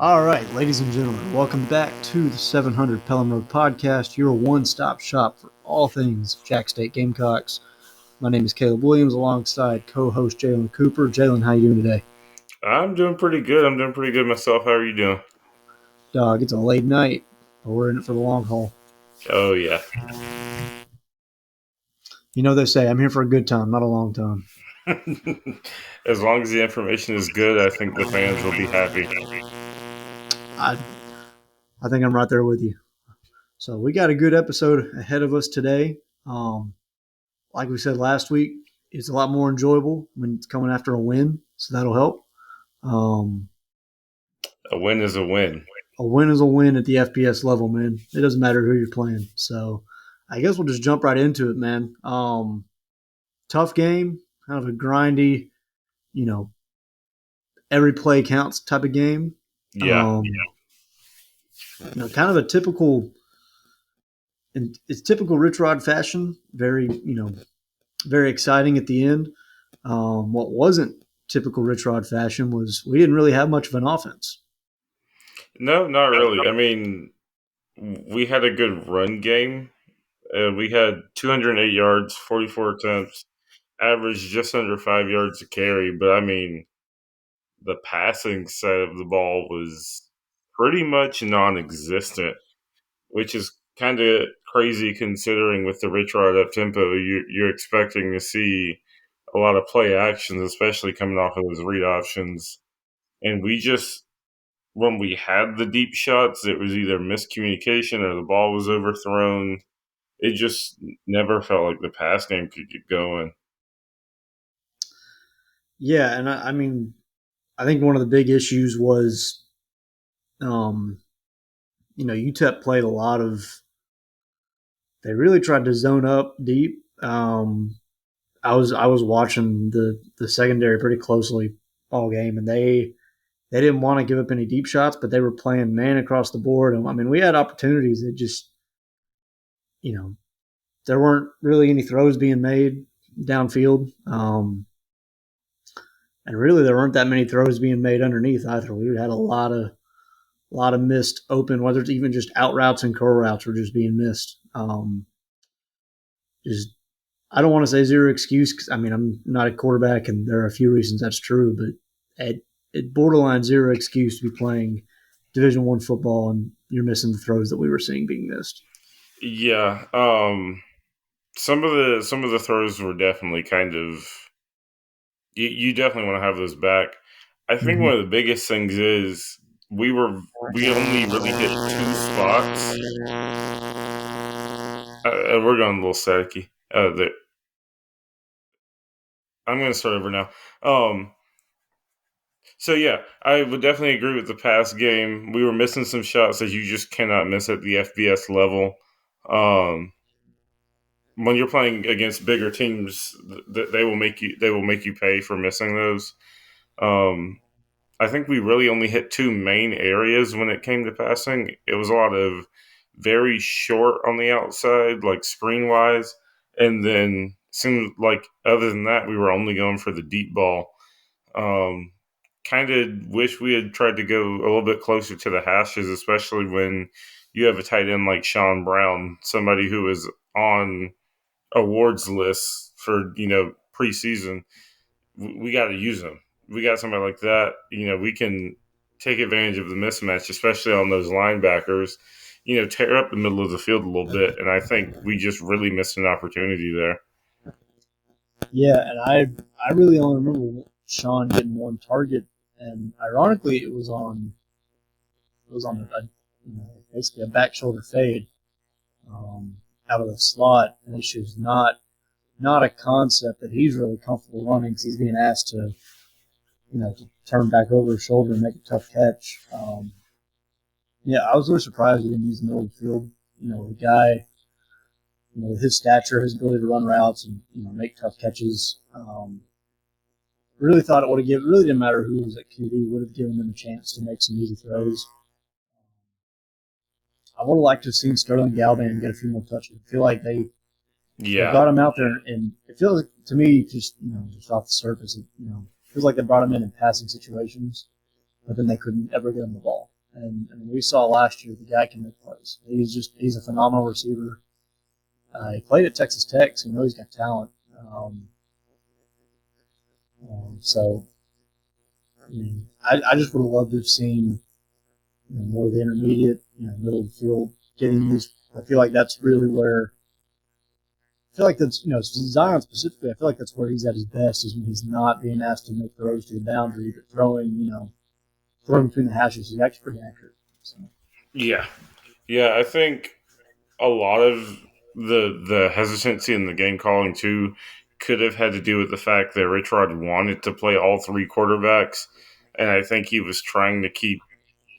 All right, ladies and gentlemen, welcome back to the 700 Pelham Road Podcast, your one-stop shop for all things Jack State Gamecocks. My name is Caleb Williams, alongside co-host Jalen Cooper. Jalen, how you doing today? I'm doing pretty good. I'm doing pretty good myself. How are you doing? Dog, it's a late night, but we're in it for the long haul. Oh, yeah. You know they say, I'm here for a good time, not a long time. As long as the information is good, I think the fans will be happy. I, I think I'm right there with you. So we got a good episode ahead of us today. Like we said last week, it's a lot more enjoyable when it's coming after a win, so that'll help. Um, A win is a win. a win is a win at the FBS level, man. It doesn't matter who you're playing. So I guess we'll just jump right into it, man. Tough game, kind of a grindy, you know, every play counts type of game. Yeah. Kind of a typical, and it's typical Rich Rod fashion. Very, very exciting at the end. What wasn't typical Rich Rod fashion was we didn't really have much of an offense. No, not really. I mean, we had a good run game. We had 208 yards, 44 attempts, averaged just under 5 yards a carry. But I mean, the passing side of the ball was pretty much non existent, which is kind of crazy considering with the Rich Rod up tempo, you're expecting to see a lot of play actions, especially coming off of those read options. And we just, when we had the deep shots, it was either miscommunication or the ball was overthrown. It just never felt like the pass game could get going. Yeah, and I mean, I think one of the big issues was, um, UTEP played a lot of. They really tried to zone up deep. I was watching the secondary pretty closely all game, and they didn't want to give up any deep shots, but they were playing man across the board. And I mean, we had opportunities that just, you know, there weren't really any throws being made downfield. And really, there weren't that many throws being made underneath either. We had a lot of missed open, whether it's even just out routes and curl routes were just being missed. Just I don't want to say zero excuse because I mean I'm not a quarterback, and there are a few reasons that's true, but at borderline zero excuse to be playing Division One football and you're missing the throws that we were seeing being missed. Yeah, some of the throws were definitely kind of you definitely want to have those back. I think Mm-hmm. one of the biggest things is we only really hit two spots. We're going a little staticky. I'm going to start over now. So yeah, I would definitely agree with the past game. We were missing some shots that you just cannot miss at the FBS level. Um, when you're playing against bigger teams, they will make you pay for missing those. Um, I think we really only hit two main areas when it came to passing. It was a lot of very short on the outside, like screen wise, and then seemed like other than that, we were only going for the deep ball. Um, kind of wish we had tried to go a little bit closer to the hashes, especially when you have a tight end like Sean Brown, somebody who is on awards lists for preseason. We got to use him. We got somebody like that. We can take advantage of the mismatch, especially on those linebackers. Tear up the middle of the field a little bit, and I think we just really missed an opportunity there. Yeah, and I really only remember Sean getting one target, and ironically, it was on basically a back shoulder fade out of the slot, which is not a concept that he's really comfortable running because he's being asked to turn back over his shoulder and make a tough catch. Yeah, I was really surprised he didn't use the middle of the field. The guy, with his stature, his ability to run routes and make tough catches. Really thought it would have given. Really didn't matter who was at QB. Would have given them a chance to make some easy throws. I would have liked to have seen Sterling Galvan get a few more touches. I feel like they Yeah, brought him out there, and it feels like, to me, just off the surface, it feels like they brought him in passing situations. but then they couldn't ever get him the ball. And we saw last year the guy can make plays. He's a phenomenal receiver. He played at Texas Tech, so you know he's got talent. So I just would have loved to have seen more of the intermediate, middle of the field getting these. I feel like that's really where. I feel like that's Zion specifically. I feel like that's where he's at his best is when he's not being asked to make throws to the boundary, but throwing between the hashes. He's actually pretty accurate. So. Yeah, yeah. I think a lot of the hesitancy in the game calling too could have had to do with the fact that Rich Rod wanted to play all three quarterbacks, and I think he was trying to keep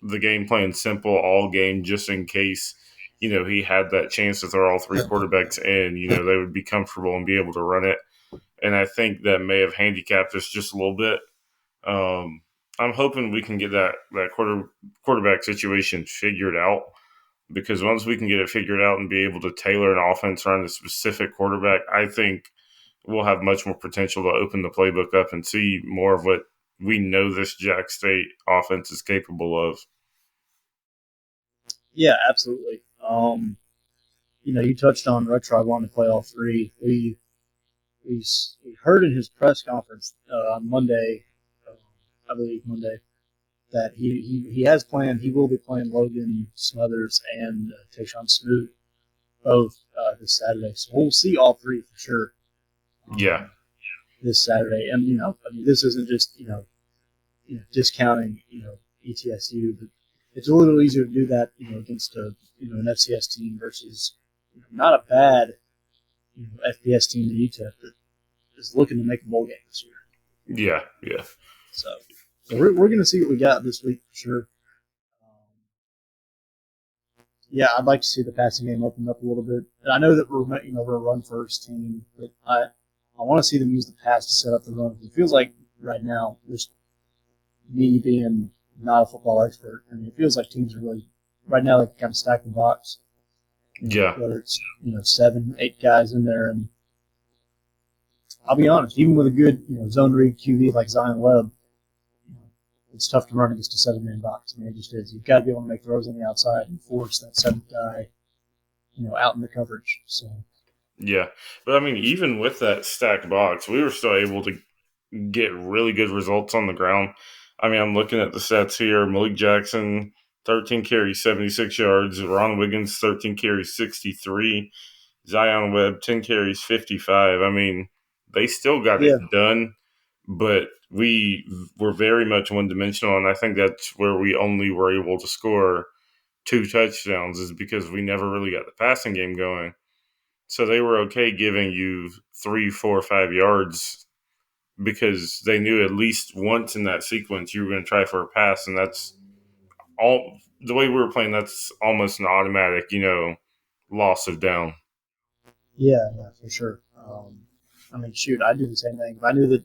the game plan simple all game just in case he had that chance to throw all three quarterbacks in. They would be comfortable and be able to run it, and I think that may have handicapped us just a little bit. I'm hoping we can get that quarterback situation figured out. Because once we can get it figured out and be able to tailor an offense around a specific quarterback, I think we'll have much more potential to open the playbook up and see more of what we know this Jack State offense is capable of. Yeah, absolutely. You touched on Rutschrod wanting to play all three. We heard in his press conference on Monday, I believe Monday, that he has planned. He will be playing Logan Smothers and Tayshawn Smoot both this Saturday. So we'll see all three for sure. Yeah. This Saturday, and this isn't just discounting ETSU, but it's a little easier to do that against an FCS team versus not a bad FBS team in UTEP that is looking to make a bowl game this year. Yeah. So we're going to see what we got this week for sure. Yeah, I'd like to see the passing game open up a little bit. And I know that we're a run first team, but I want to see them use the pass to set up the run. It feels like right now, just me being not a football expert, it feels like teams are really right now they can kind of stack the box. Yeah. Whether it's 7, 8 guys in there, and I'll be honest, even with a good zone read QB like Zion Webb, it's tough to run against a 7-man box. It just is. You've got to be able to make throws on the outside and force that 7th guy, out in the coverage. So. Yeah, but even with that stacked box, we were still able to get really good results on the ground. I'm looking at the stats here. Malik Jackson, 13 carries, 76 yards. Ron Wiggins, 13 carries, 63. Zion Webb, 10 carries, 55. They still got it done, but we were very much one-dimensional, and I think that's where we only were able to score 2 touchdowns is because we never really got the passing game going. So they were okay giving you 3, 4, 5 yards because they knew at least once in that sequence you were going to try for a pass, and that's all. The way we were playing, that's almost an automatic, loss of down. Yeah, for sure. Shoot, I'd do the same thing. If I knew that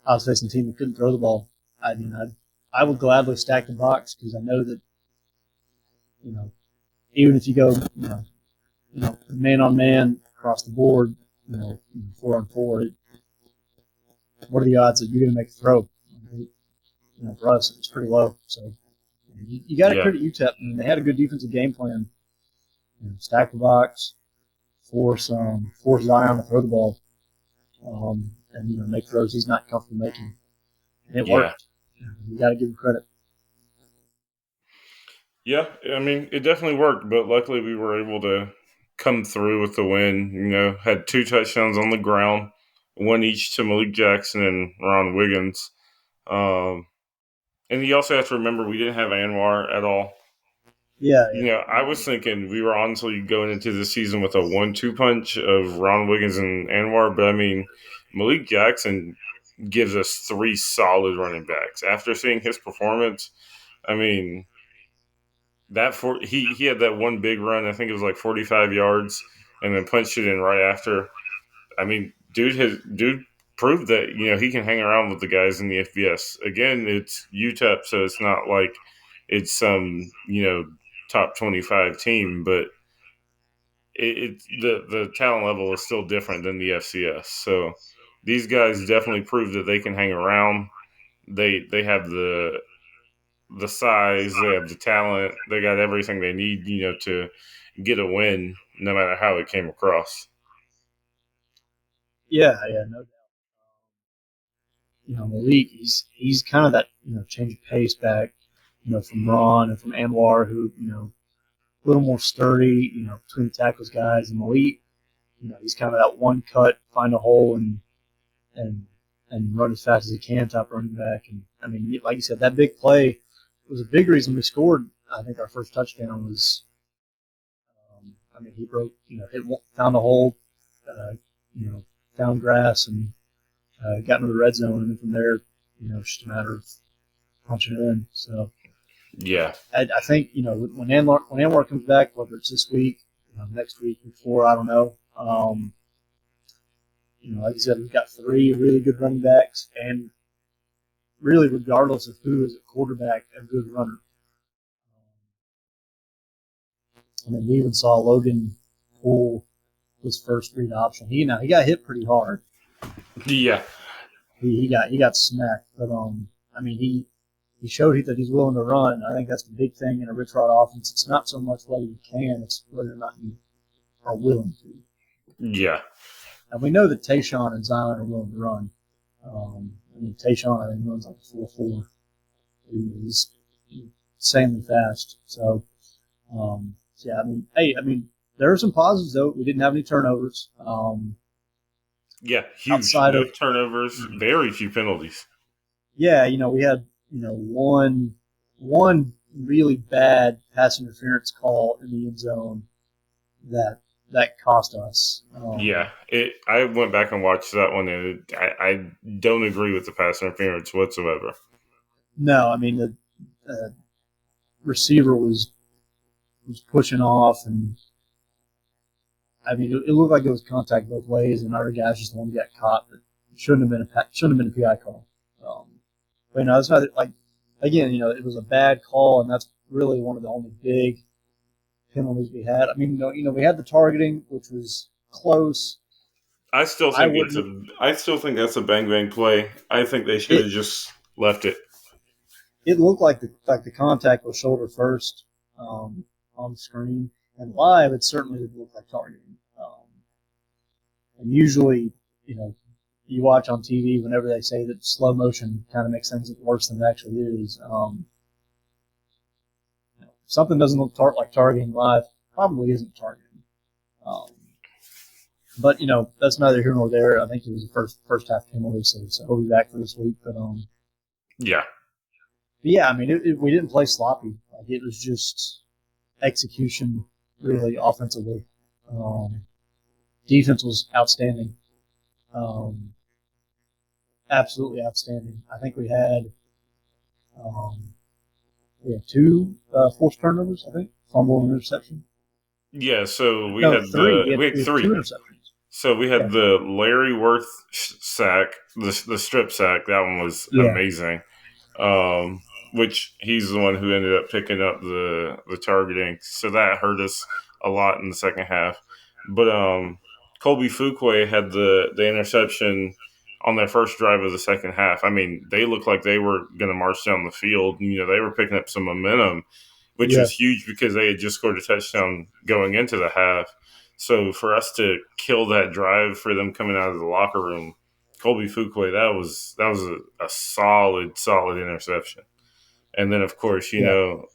I was facing a team that couldn't throw the ball, I would gladly stack the box because I know that, even if you go, man on man across the board, 4-on-4, what are the odds that you're going to make a throw? For us, it's pretty low. So you got to credit UTEP. They had a good defensive game plan. Stack the box, force Zion to throw the ball, and make throws he's not comfortable making. And it worked. You got to give him credit. Yeah, it definitely worked, but luckily we were able to come through with the win. Had 2 touchdowns on the ground, 1 each to Malik Jackson and Ron Wiggins. And you also have to remember we didn't have Anwar at all. Yeah. I was thinking we were honestly going into the season with a 1-2 punch of Ron Wiggins and Anwar, but Malik Jackson gives us 3 solid running backs. After seeing his performance, he had that one big run. I think it was like 45 yards, and then punched it in right after. Dude proved that he can hang around with the guys in the FBS. Again, it's UTEP, so it's not like it's some top 25 team, but the talent level is still different than the FCS. So these guys definitely prove that they can hang around. They have the the size, they have the talent, they got everything they need, to get a win, no matter how it came across. Yeah, no doubt. Malik, he's kind of that change of pace back, from Ron and from Anwar, who a little more sturdy, between the tackles guys, and Malik, he's kind of that one cut, find a hole, and and run as fast as he can, top running back. And I mean, like you said, that big play was a big reason we scored. I think our first touchdown was, I mean, he broke, found a hole, uh, found grass, and got into the red zone, and then from there, it's just a matter of punching it in. So Yeah. I think when Anwar comes back, whether it's this week, next week, before, I don't know. Like you said, we've got three really good running backs, and really, regardless of who is at quarterback, a good runner. And then we even saw Logan pull his first read option. He got hit pretty hard. Yeah. He got smacked, but I mean he showed that he's willing to run. I think that's the big thing in a Rich Rod offense. It's not so much whether you can, it's whether or not you are willing to. Yeah. And we know that Tayshawn and Zion are willing to run. I mean, Tayshawn, I think, runs like a 4.4. He's insanely fast. So, yeah, I mean, there are some positives, though. We didn't have any turnovers. Yeah, huge. Outside No of turnovers, very few penalties. Yeah, we had, one really bad pass interference call in the end zone that cost us. Yeah, I went back and watched that one, and I don't agree with the pass interference whatsoever. No, I mean the receiver was pushing off, and I mean it looked like it was contact both ways, and our guys just the one who got caught, but shouldn't have been a PI call. But that's not like, again, it was a bad call, and that's really one of the only big penalties we had. I mean, we had the targeting, which was close. I still think that's a bang bang play. I think they should have just left it. It looked like the contact was shoulder first on the screen, and live it certainly did look like targeting. And usually, you watch on TV whenever they say that slow motion kind of makes things look worse than it actually is. If something doesn't look like targeting live, probably isn't targeting. But that's neither here nor there. I think it was the first half penalty, so he'll be back for this week. But yeah. But yeah, I mean, we didn't play sloppy. Like, it was just execution, really, offensively. Defense was outstanding. Absolutely outstanding. I think we had two forced turnovers, I think, fumble and interception. Yeah, so we No, had three. we had three. 2 interceptions. So we had the Larry Worth sack, the strip sack. That one was amazing. Which he's the one who ended up picking up the targeting. So that hurt us a lot in the second half. But Colby Fuquay had the interception on their first drive of the second half. I mean, they looked like they were going to march down the field. They were picking up some momentum, which was huge because they had just scored a touchdown going into the half. So for us to kill that drive for them coming out of the locker room, Colby Fuquay, that was a solid interception. And then, of course, the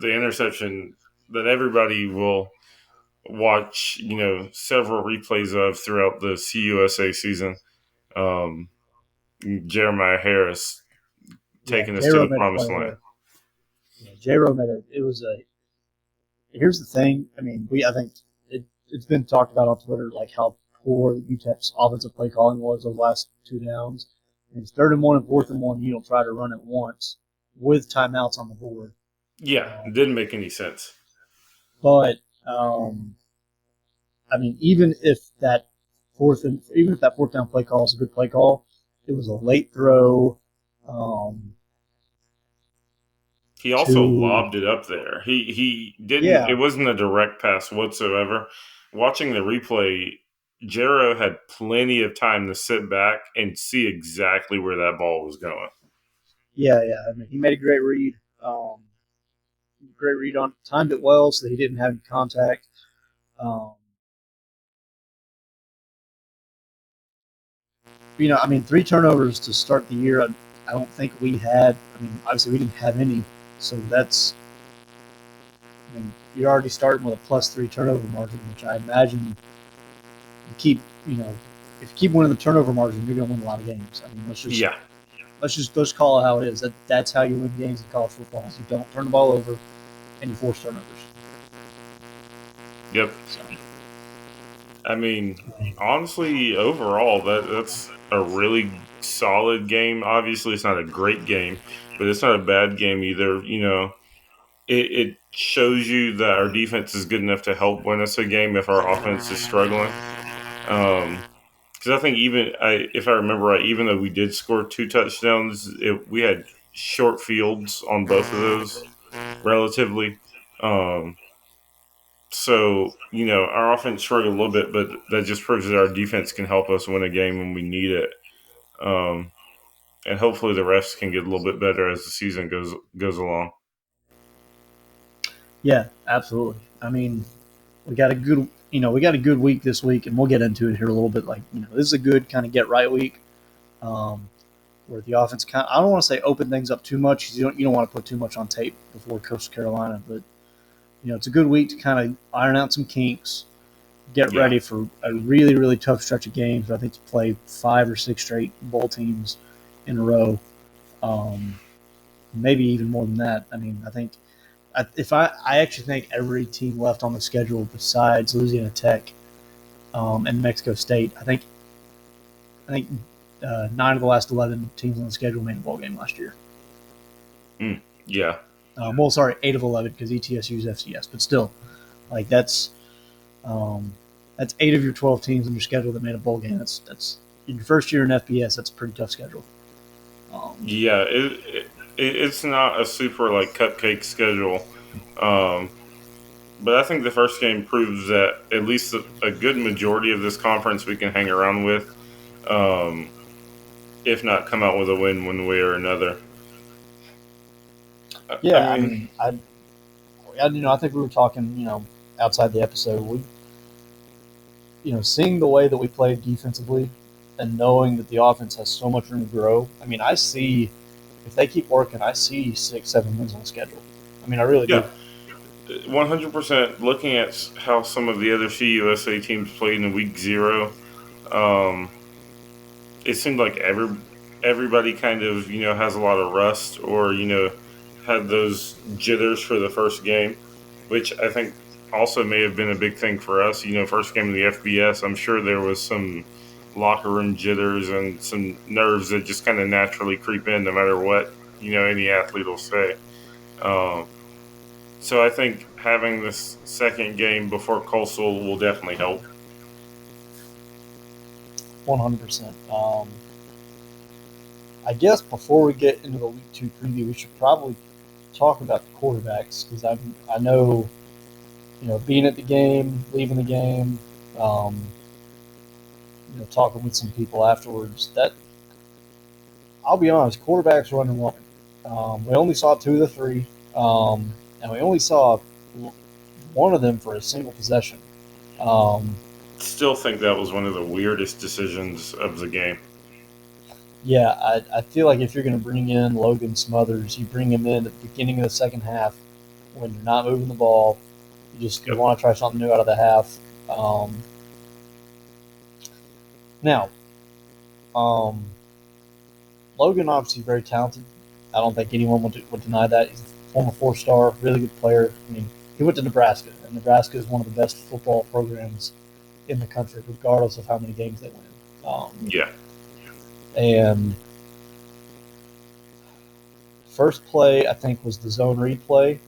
interception that everybody will watch, several replays of throughout the CUSA season. Jeremiah Harris taking us to the promised land. Yeah, J-Ro here's the thing. I mean, I think it's been talked about on Twitter, like how poor UTEP's offensive play calling was those last two downs. And it's 3rd and 1 and 4th and 1. You don't try to run it once with timeouts on the board. Yeah, it didn't make any sense. But I mean, even if that fourth down play call is a good play call, it was a late throw. He also lobbed it up there. He didn't. Yeah. It wasn't a direct pass whatsoever. Watching the replay, Jero had plenty of time to sit back and see exactly where that ball was going. Yeah. I mean, he made a great read. Um, great read on it. Timed it well so that he didn't have any contact. Um, I mean, 3 turnovers to start the year. I don't think we had. I mean, obviously we didn't have any, so that's. I mean, you're already starting with a +3 turnover margin, which I imagine you keep. If you keep winning the turnover margin, you're going to win a lot of games. I mean, let's call it how it is. That's how you win games in college football. Is you don't turn the ball over and you force turnovers. Yep. So, I mean, honestly, overall, that's a really solid game. Obviously, it's not a great game, but it's not a bad game either. It shows you that our defense is good enough to help win us a game if our offense is struggling. Because I think if I remember right, even though we did score 2 touchdowns, we had short fields on both of those relatively. Um, so, our offense struggled a little bit, but that just proves that our defense can help us win a game when we need it. Um, and hopefully the refs can get a little bit better as the season goes along. yeah, absolutely. I mean, we got a good week this week, and we'll get into it here a little bit. Like, this is a good kind of get right week, where the offense I don't want to say open things up too much. You don't want to put too much on tape before Coastal Carolina, but it's a good week to kind of iron out some kinks, get Yeah. ready for a really, really tough stretch of games. I think to play 5 or 6 straight bowl teams in a row, maybe even more than that. I mean, I actually think every team left on the schedule besides Louisiana Tech and Mexico State. I think 9 of the last 11 teams on the schedule made a bowl game last year. Yeah. Well, sorry, 8 of 11 because ETSU is FCS, but still, like that's 8 of your 12 teams on your schedule that made a bowl game. That's in your first year in FBS. That's a pretty tough schedule. Yeah, it's not a super like cupcake schedule, um, but I think the first game proves that at least a good majority of this conference we can hang around with, um, if not come out with a win one way or another. I Yeah, I mean, mean, I think we were talking, outside the episode. Seeing the way that we played defensively and knowing that the offense has so much room to grow. I mean, I see if they keep working, I see 6, 7 wins on the schedule. I mean, I really do. yeah, 100%. Looking at how some of the other CUSA teams played in week 0, um, it seemed like everybody kind of has a lot of rust or had those jitters for the first game, which I think also may have been a big thing for us. First game of the FBS, I'm sure there was some locker room jitters and some nerves that just kind of naturally creep in no matter what any athlete will say. Um, so I think having this second game before Coastal will definitely help. 100%. I guess before we get into the week 2 preview, we should probably talk about the quarterbacks because I know, being at the game, leaving the game, um, talking with some people afterwards. That I'll be honest, quarterbacks were underwhelming. We only saw 2 of the 3, and we only saw one of them for a single possession. Um, Still think that was one of the weirdest decisions of the game. yeah, I feel like if you're going to bring in Logan Smothers, you bring him in at the beginning of the second half when you're not moving the ball. You Yep. want to try something new out of the half. Now, um, Logan obviously very talented. I don't think anyone would deny that. He's a former 4-star, really good player. I mean, he went to Nebraska, and Nebraska is one of the best football programs in the country, regardless of how many games they win. Yeah. And first play, I think, was the zone read play,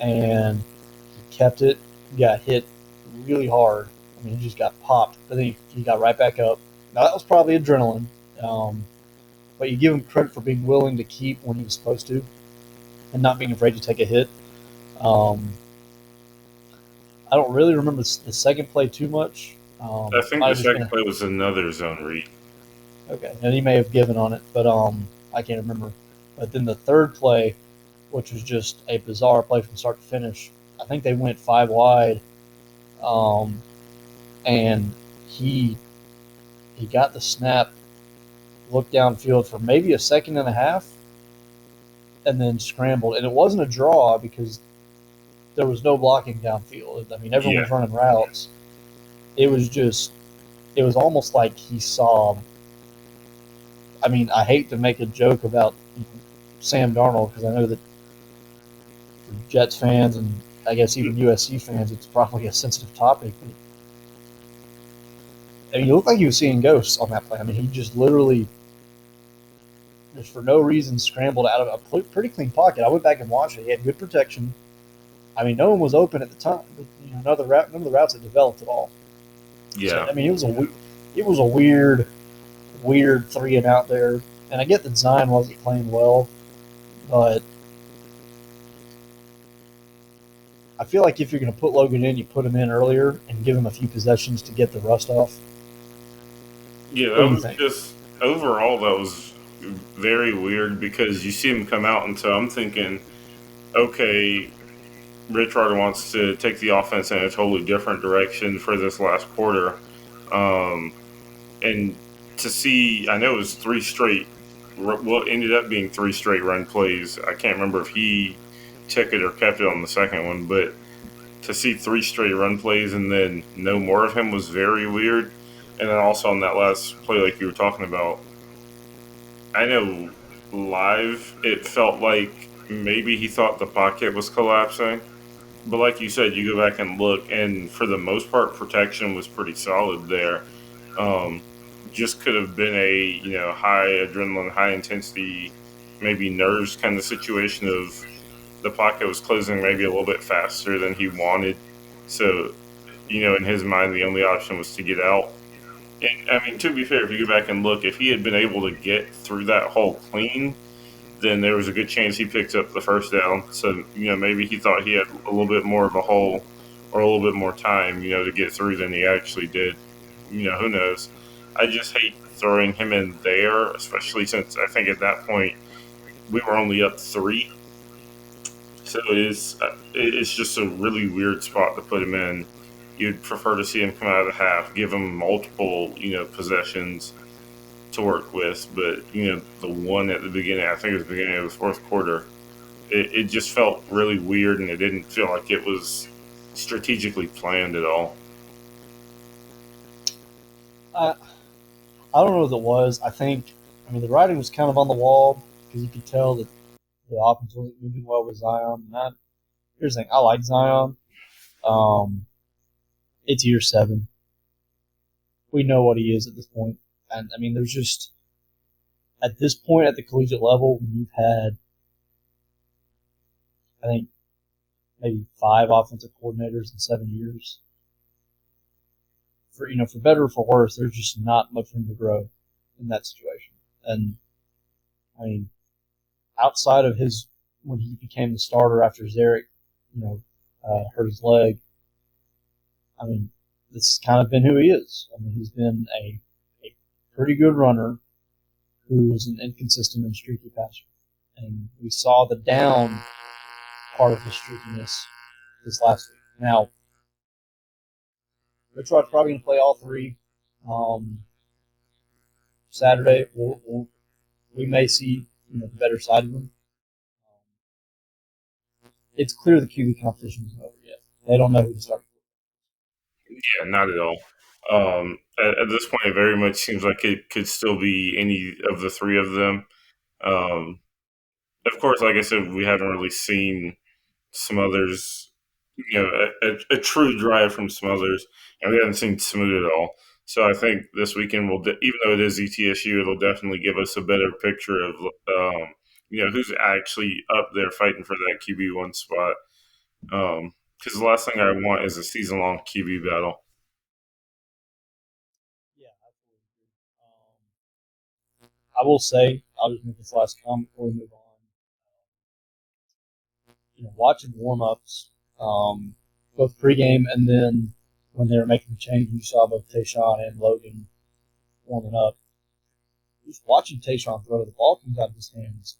and he kept it. Got hit really hard. I mean, he just got popped, but then he got right back up. Now, that was probably adrenaline, but you give him credit for being willing to keep when he was supposed to and not being afraid to take a hit. I don't really remember the second play too much. I think the second play was another zone read. Okay, and he may have given on it, but I can't remember. But then the third play, which was just a bizarre play from start to finish, I think they went 5 wide, and he got the snap, looked downfield for maybe a second and a half, and then scrambled. And it wasn't a draw because there was no blocking downfield. I mean, everyone was running routes. It was almost like he saw. I mean, I hate to make a joke about Sam Darnold because I know that for Jets fans and I guess even USC fans, it's probably a sensitive topic. But, I mean, he looked like he was seeing ghosts on that play. I mean, he just literally, just for no reason, scrambled out of a pretty clean pocket. I went back and watched it. He had good protection. I mean, no one was open at the time. None of the routes had developed at all. Yeah. So, I mean, it was a weird 3 and out there. And I get that Zion wasn't playing well, but I feel like if you're going to put Logan in, you put him in earlier and give him a few possessions to get the rust off. Yeah, that was just overall that was very weird because you see him come out, and so I'm thinking, okay, Rich Rod wants to take the offense in a totally different direction for this last quarter, and to see, I know it was 3 straight. Well, ended up being 3 straight run plays. I can't remember if he took it or kept it on the second one, but to see 3 straight run plays and then no more of him was very weird. And then also on that last play, like you were talking about, I know live it felt like maybe he thought the pocket was collapsing. But like you said, you go back and look, and for the most part, protection was pretty solid there. Just could have been a high adrenaline, high intensity, maybe nerves kind of situation of the pocket was closing maybe a little bit faster than he wanted. So, in his mind, the only option was to get out. And, I mean, to be fair, if you go back and look, if he had been able to get through that hole clean, then there was a good chance he picked up the first down. So, maybe he thought he had a little bit more of a hole or a little bit more time, to get through than he actually did. Who knows? I just hate throwing him in there, especially since I think at that point we were only up 3. So it's just a really weird spot to put him in. You'd prefer to see him come out of the half, give him multiple, possessions to work with. But, the one at the beginning, I think it was the beginning of the fourth quarter, it just felt really weird, and it didn't feel like it was strategically planned at all. I don't know if it was. I mean, the writing was kind of on the wall because you could tell that the offense wasn't moving well with Zion. Here's the thing. I like Zion. It's year 7. We know what he is at this point. And, I mean, there's just, at this point at the collegiate level, you've had, I think, maybe 5 offensive coordinators in 7 years. For better or for worse, there's just not much room to grow in that situation. And, I mean, outside of when he became the starter after Zarek, hurt his leg, I mean, this has kind of been who he is. I mean, he's been a pretty good runner who is an inconsistent and streaky passer. And we saw the down part of his streakiness this last week. Now, Rich Rod's probably going to play all 3. Saturday, we may see the better side of him. It's clear the QB competition isn't over yet. They don't know who to start. Yeah, not at all. At this point, it very much seems like it could still be any of the 3 of them. Of course, like I said, we haven't really seen Smothers, a true drive from Smothers, and we haven't seen Smoot at all. So I think this weekend even though it is ETSU, it'll definitely give us a better picture of, who's actually up there fighting for that QB1 spot. Because the last thing I want is a season-long QB battle. Yeah, absolutely. I will say, I'll just make this last comment before we move on. Watching warm-ups, both pregame and then when they were making the change, you saw both Tayshawn and Logan warming up. Just watching Tayshawn throw, the ball comes out of his hands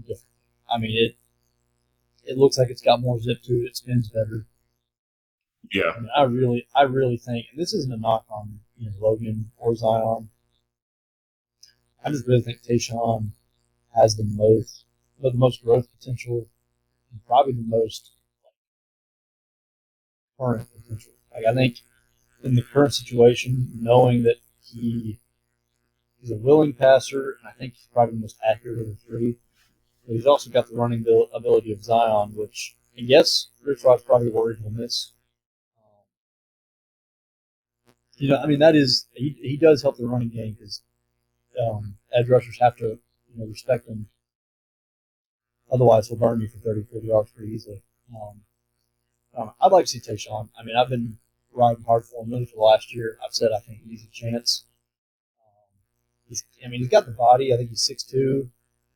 different. I mean, it looks like it's got more zip to it. It spins better. Yeah, I mean, I really think, and this isn't a knock on Logan or Zion. I just really think Tayshawn has the most growth potential and probably the most current potential. Like I think in the current situation, knowing that he's a willing passer, and I think he's probably the most accurate of the three. But he's also got the running ability of Zion, which, and yes, Rich Rod's probably worried he'll miss. Um, I mean, he does help the running game because edge rushers have to respect him. Otherwise, he'll burn you for 30, 40 yards pretty easily. I'd like to see Tayshawn. I mean, I've been riding hard for him really for the last year. I've said I think he's a chance. He's got the body. I think he's 6'2",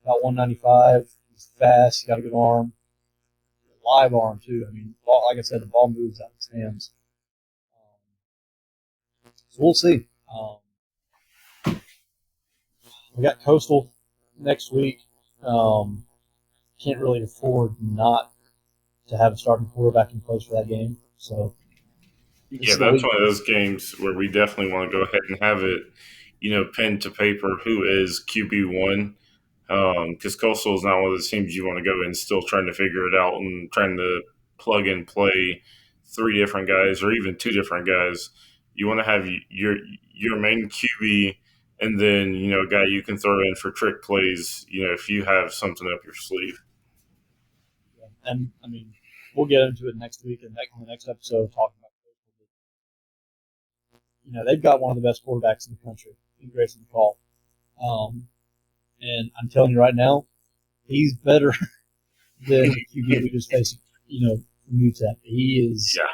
about 195. He's fast. He's got a good arm. Live arm, too. I mean, like I said, the ball moves out of his hands. So we'll see. We got Coastal next week. Can't really afford not to have a starting quarterback in place for that game. So this yeah, is the that's week. one of those games where we definitely want to go ahead and have it, pen to paper. Who is QB1? Because Coastal is not one of those teams you want to go in still trying to figure it out and trying to plug and play three different guys or even two different guys. You want to have your main QB and then a guy you can throw in for trick plays. If you have something up your sleeve. And I mean, we'll get into it next week and on the next episode talking about Coastal. They've got one of the best quarterbacks in the country in Grayson McCall. And I'm telling you right now, he's better than the QB we just faced, from UTEP. He is. Yeah.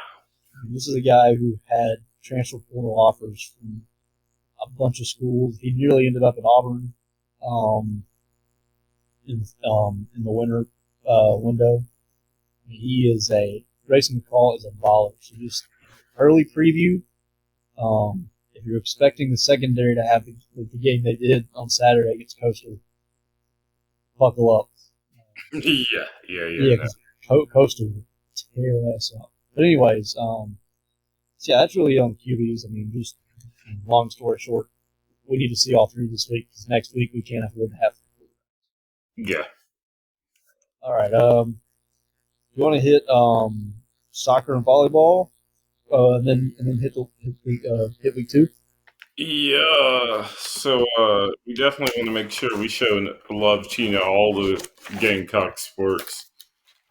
This is a guy who had transfer portal offers from a bunch of schools. He nearly ended up at Auburn in the winter window. Grayson McCall is a baller. So just early preview. If you're expecting the secondary to have the game they did on Saturday against Coastal, buckle up. Yeah. Because Coastal will tear us up. But anyways, so yeah, that's really on QBs. I mean, just long story short, we need to see all three this week because next week we can't afford to have. Yeah. All right. You want to hit soccer and volleyball, and then hit week 2. Yeah, so we definitely want to make sure we show love to all the Gamecock sports.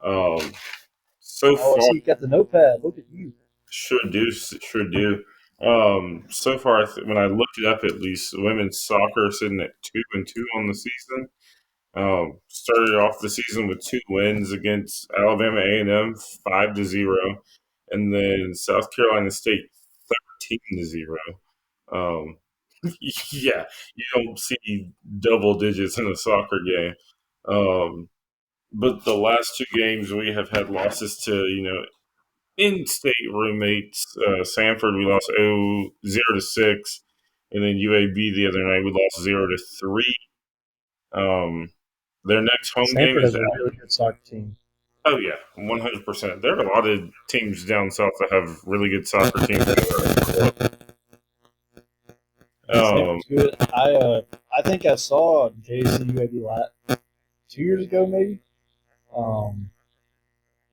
Um, so Oh, I far, see you got the notepad. Look at you. sure do. So far, when I looked it up, at least women's soccer is sitting at 2-2 on the season. Started off the season with 2 wins against Alabama A&M, 5-0, and then South Carolina State, 13-0. Um, yeah, you don't see double digits in a soccer game. Um, but the last 2 games we have had losses to, in-state roommates. Sanford, we lost 0-6. And then UAB the other night, we lost 0-3. Um, their next home game Sanford is has a at, really good soccer team. oh, yeah, 100%. There are a lot of teams down south that have really good soccer teams. Um, Sanford's good. I think I saw JC UAB 2 years ago maybe.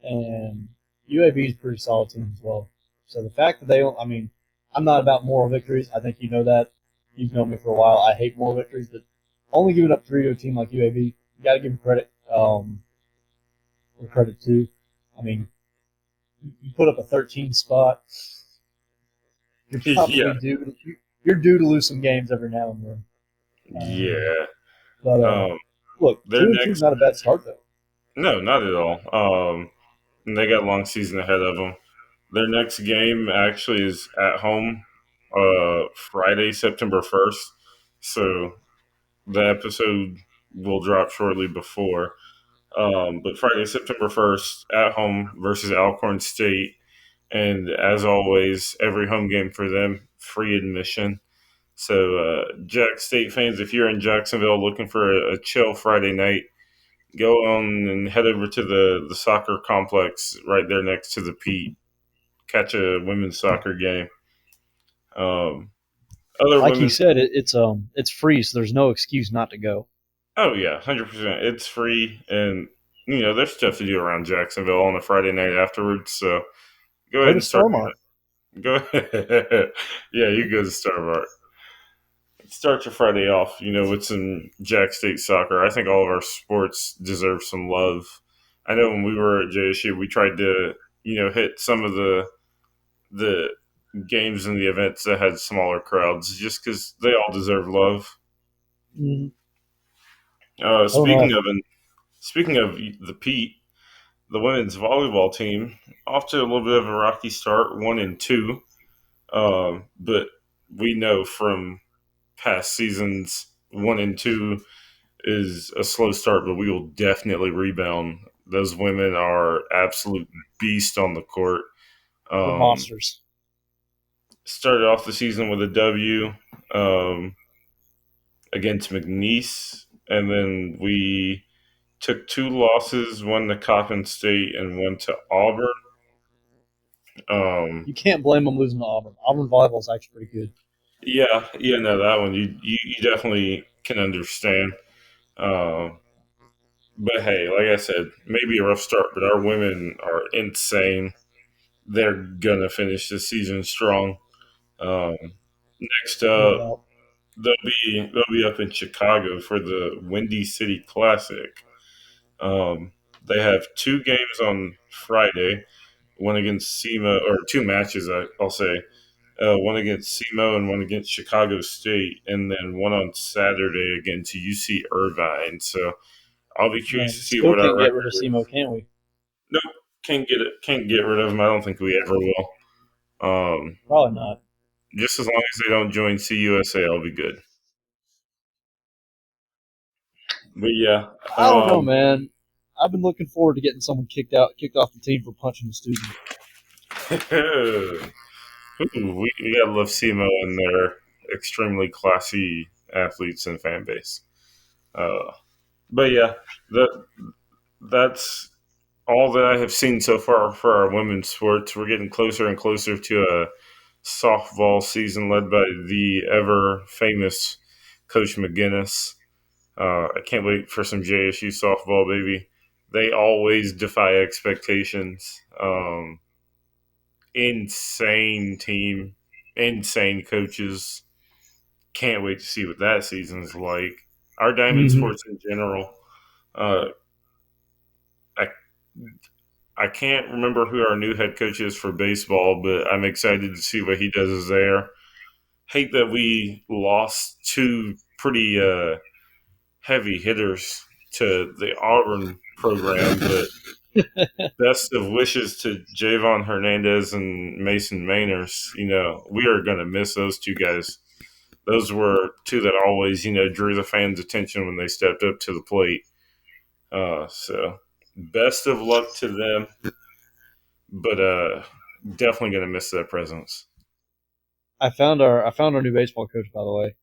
And UAB is a pretty solid team as well. So the fact that they don't, I mean, I'm not about moral victories. I think you know that. You've known me for a while. I hate moral victories, but only giving up 3 to a team like UAB, you got to give them credit. Or credit too. I mean, you put up a 13 spot. You're yeah, probably due. You're due to lose some games every now and then. yeah. But Um, look, their 2-2 is next, not a bad start though. no, not at all. And they got a long season ahead of them. Their next game actually is at home, Friday, September 1st. So the episode will drop shortly before. But Friday, September 1st, at home versus Alcorn State. And as always, every home game for them, free admission. So, Jack State fans, if you're in Jacksonville looking for a chill Friday night, go on and head over to the soccer complex right there next to the Pete. Catch a women's soccer game. Um, other Like he women's. said, it's free, so there's no excuse not to go. Oh yeah, 100%. It's free, and there's stuff to do around Jacksonville on a Friday night afterwards. So go Go ahead to and start. Starmart. Go ahead. Yeah, you go to Starbucks. Start your Friday off, with some Jack State soccer. I think all of our sports deserve some love. I know when we were at JSU, we tried to, hit some of the games and the events that had smaller crowds, just because they all deserve love. Mm, Uh, I don't speaking know. of speaking of the Pete, the women's volleyball team off to a little bit of a rocky start, 1-2. But we know from past seasons, 1-2 is a slow start, but we will definitely rebound. Those women are absolute beasts on the court. They're Um, monsters. Started off the season with a W um, against McNeese, and then we took two losses, one to Coppin State and one to Auburn. Um, You can't blame them losing to Auburn. Auburn volleyball is actually pretty good. yeah, no, that one you definitely can understand. Um, but hey, like I said, maybe a rough start, but our women are insane. They're gonna finish the season strong. Um, Next No up, doubt. they'll be up in Chicago for the Windy City Classic. Um, they have two games on Friday, one against SEMO, or two matches, I'll say. One against SEMO and one against Chicago State, and then one on Saturday against UC Irvine. So I'll be curious Man, to we see still what our can't get rid record of is. SEMO, can we? Nope, can't get rid of them. I don't think we ever will. Probably not. Just as long as they don't join CUSA, I'll be good. But yeah, I don't know, man. I've been looking forward to getting someone kicked off the team for punching a student. we gotta love SEMO and their extremely classy athletes and fan base. Uh, but yeah, that that's all that I have seen so far for our women's sports. We're getting closer and closer to a softball season led by the ever famous Coach McGinnis. I can't wait for some JSU softball, baby. They always defy expectations. Insane team, insane coaches. Can't wait to see what that season's like. Our diamond Mm-hmm. sports in general. Uh, I I can't remember who our new head coach is for baseball, but I'm excited to see what he does there. Hate that we lost two pretty heavy hitters to the Auburn program, but best of wishes to Javon Hernandez and Mason Mainers. We are going to miss those two guys. Those were two that always, drew the fans' attention when they stepped up to the plate. So best of luck to them, but definitely going to miss their presence. I found our new baseball coach, by the way.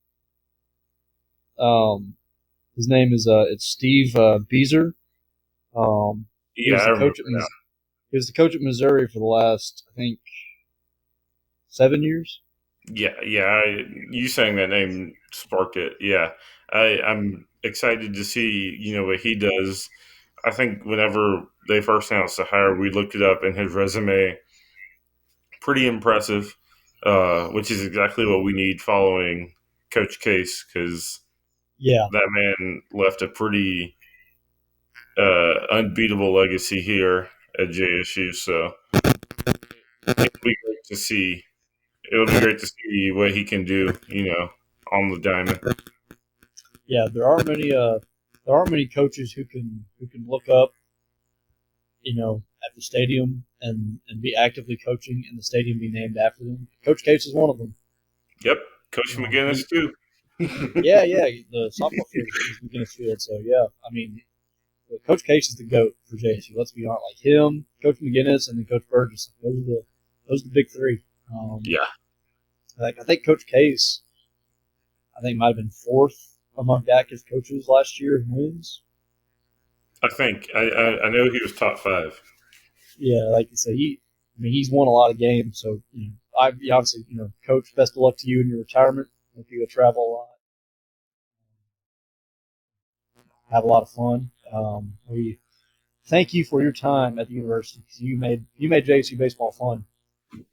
His name is it's Steve Beezer. He Yeah, was I the remember coach at now. he was the coach at Missouri for the last, I think, 7 years. Yeah. You saying that name sparked it. Yeah, I'm excited to see what he does. I think whenever they first announced the hire, we looked it up, and his resume pretty impressive, which is exactly what we need following Coach Case because Yeah, that man left a pretty unbeatable legacy here at JSU. So it'll be great to see. It'll be great to see what he can do. On the diamond. yeah. There aren't many coaches who can look up, at the stadium and be actively coaching, and the stadium be named after them. Coach Case is one of them. Yep, Coach McGinnis He, too. yeah. The softball field is McGinnis Field, so yeah. I mean, Coach Case is the goat for JSU. Let's be honest, like him, Coach McGinnis, and then Coach Burgess. Those are the big three. Um, Yeah, I think Coach Case, I think might have been fourth among DACA's coaches last year in wins. I know he was top five. Yeah, like you said, he's won a lot of games. So obviously, coach, best of luck to you in your retirement. Hope you go travel a lot, have a lot of fun. We thank you for your time at the university because you made JSU baseball fun.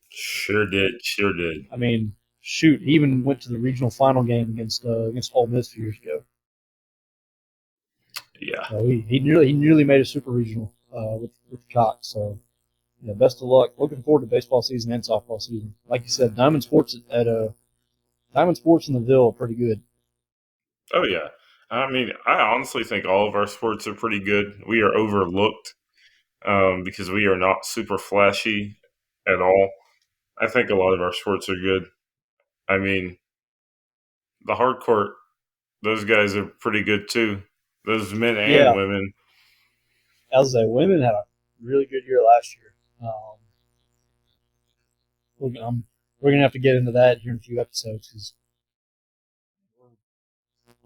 Sure did, sure did. I mean, shoot, he even went to the regional final game against Ole Miss a few years ago. Yeah. So he nearly made a super regional with Cox. So yeah, best of luck. Looking forward to baseball season and softball season. Like you said, Diamond Sports in the Ville are pretty good. Oh yeah. I mean, I honestly think all of our sports are pretty good. We are overlooked because we are not super flashy at all. I think a lot of our sports are good. I mean, the hard court, those guys are pretty good too. Those men and Yeah, women. as I say, women had a really good year last year. We're gonna have to get into that here in a few episodes because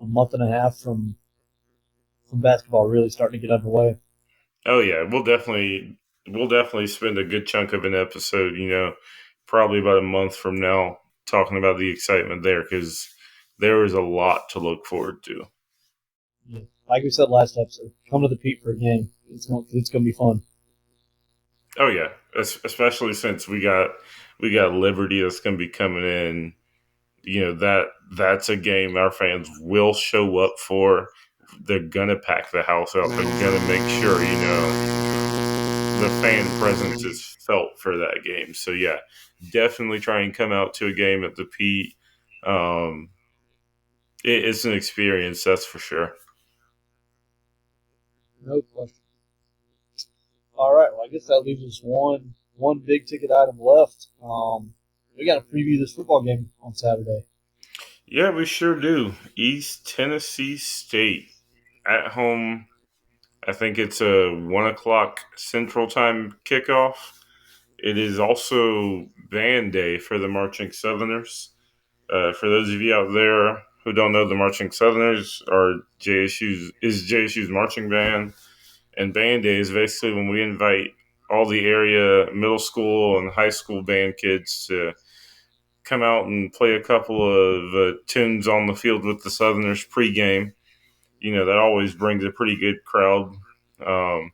a month and a half from basketball really starting to get underway. Oh yeah, we'll definitely spend a good chunk of an episode, probably about a month from now, talking about the excitement there because there is a lot to look forward to. Yeah. Like we said last episode, come to the Pete for a game. It's gonna be fun. Oh yeah, especially since we got Liberty that's going to be coming in. That's a game our fans will show up for. They're gonna pack the house out. They're gonna make sure the fan presence is felt for that game. So yeah, definitely try and come out to a game at the Pete. Um, it's an experience, that's for sure. No question. All right. Well, I guess that leaves us one big ticket item left. We got to preview this football game on Saturday. Yeah, we sure do. East Tennessee State at home. I think it's a 1 o'clock Central Time kickoff. It is also band day for the Marching Southerners. For those of you out there who don't know, the Marching Southerners are JSU's marching band, and band day is basically when we invite all the area middle school and high school band kids to come out and play a couple of tunes on the field with the Southerners pregame. That always brings a pretty good crowd. Um,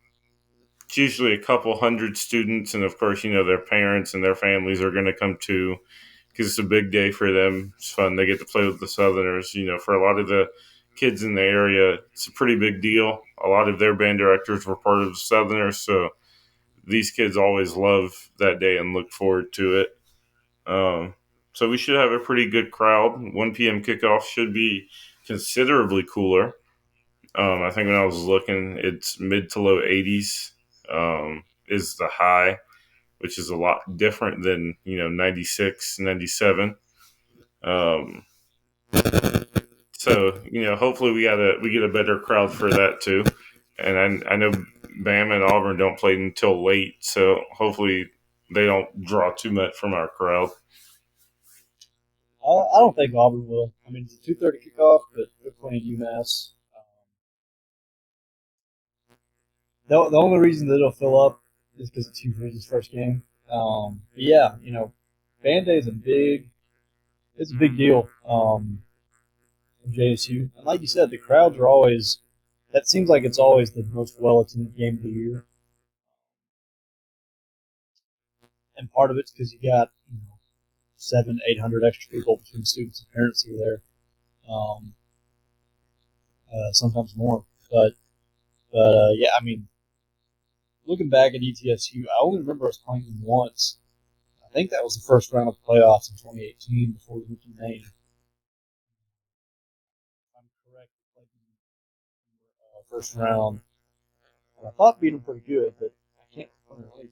it's usually a couple hundred students, and of course, their parents and their families are going to come too because it's a big day for them. It's fun. They get to play with the Southerners. For a lot of the kids in the area, it's a pretty big deal. A lot of their band directors were part of the Southerners, so these kids always love that day and look forward to it. So we should have a pretty good crowd. 1 p.m. kickoff should be considerably cooler. I think when I was looking, it's mid to low 80s is the high, which is a lot different than 96, 97. Um, so hopefully we get a better crowd for that too. And I know Bama and Auburn don't play until late, so hopefully they don't draw too much from our crowd. I don't think Auburn will. I mean, it's a 2:30 kickoff, but they're playing UMass. The only reason that it'll fill up is because it's Hugh Freeze's first game. But yeah, Band Day is it's a big deal in JSU. And like you said, the crowds are always. That seems like it's always the most well attended game of the year. And part of it's because you got 700-800 extra people between students and parents who are there. Um, sometimes more. But yeah, I mean, looking back at ETSU, I only remember us playing them once. I think that was the first round of the playoffs in 2018 before we went to Maine. If I'm correct, we played them in the first round. And I thought beat them pretty good, but I can't really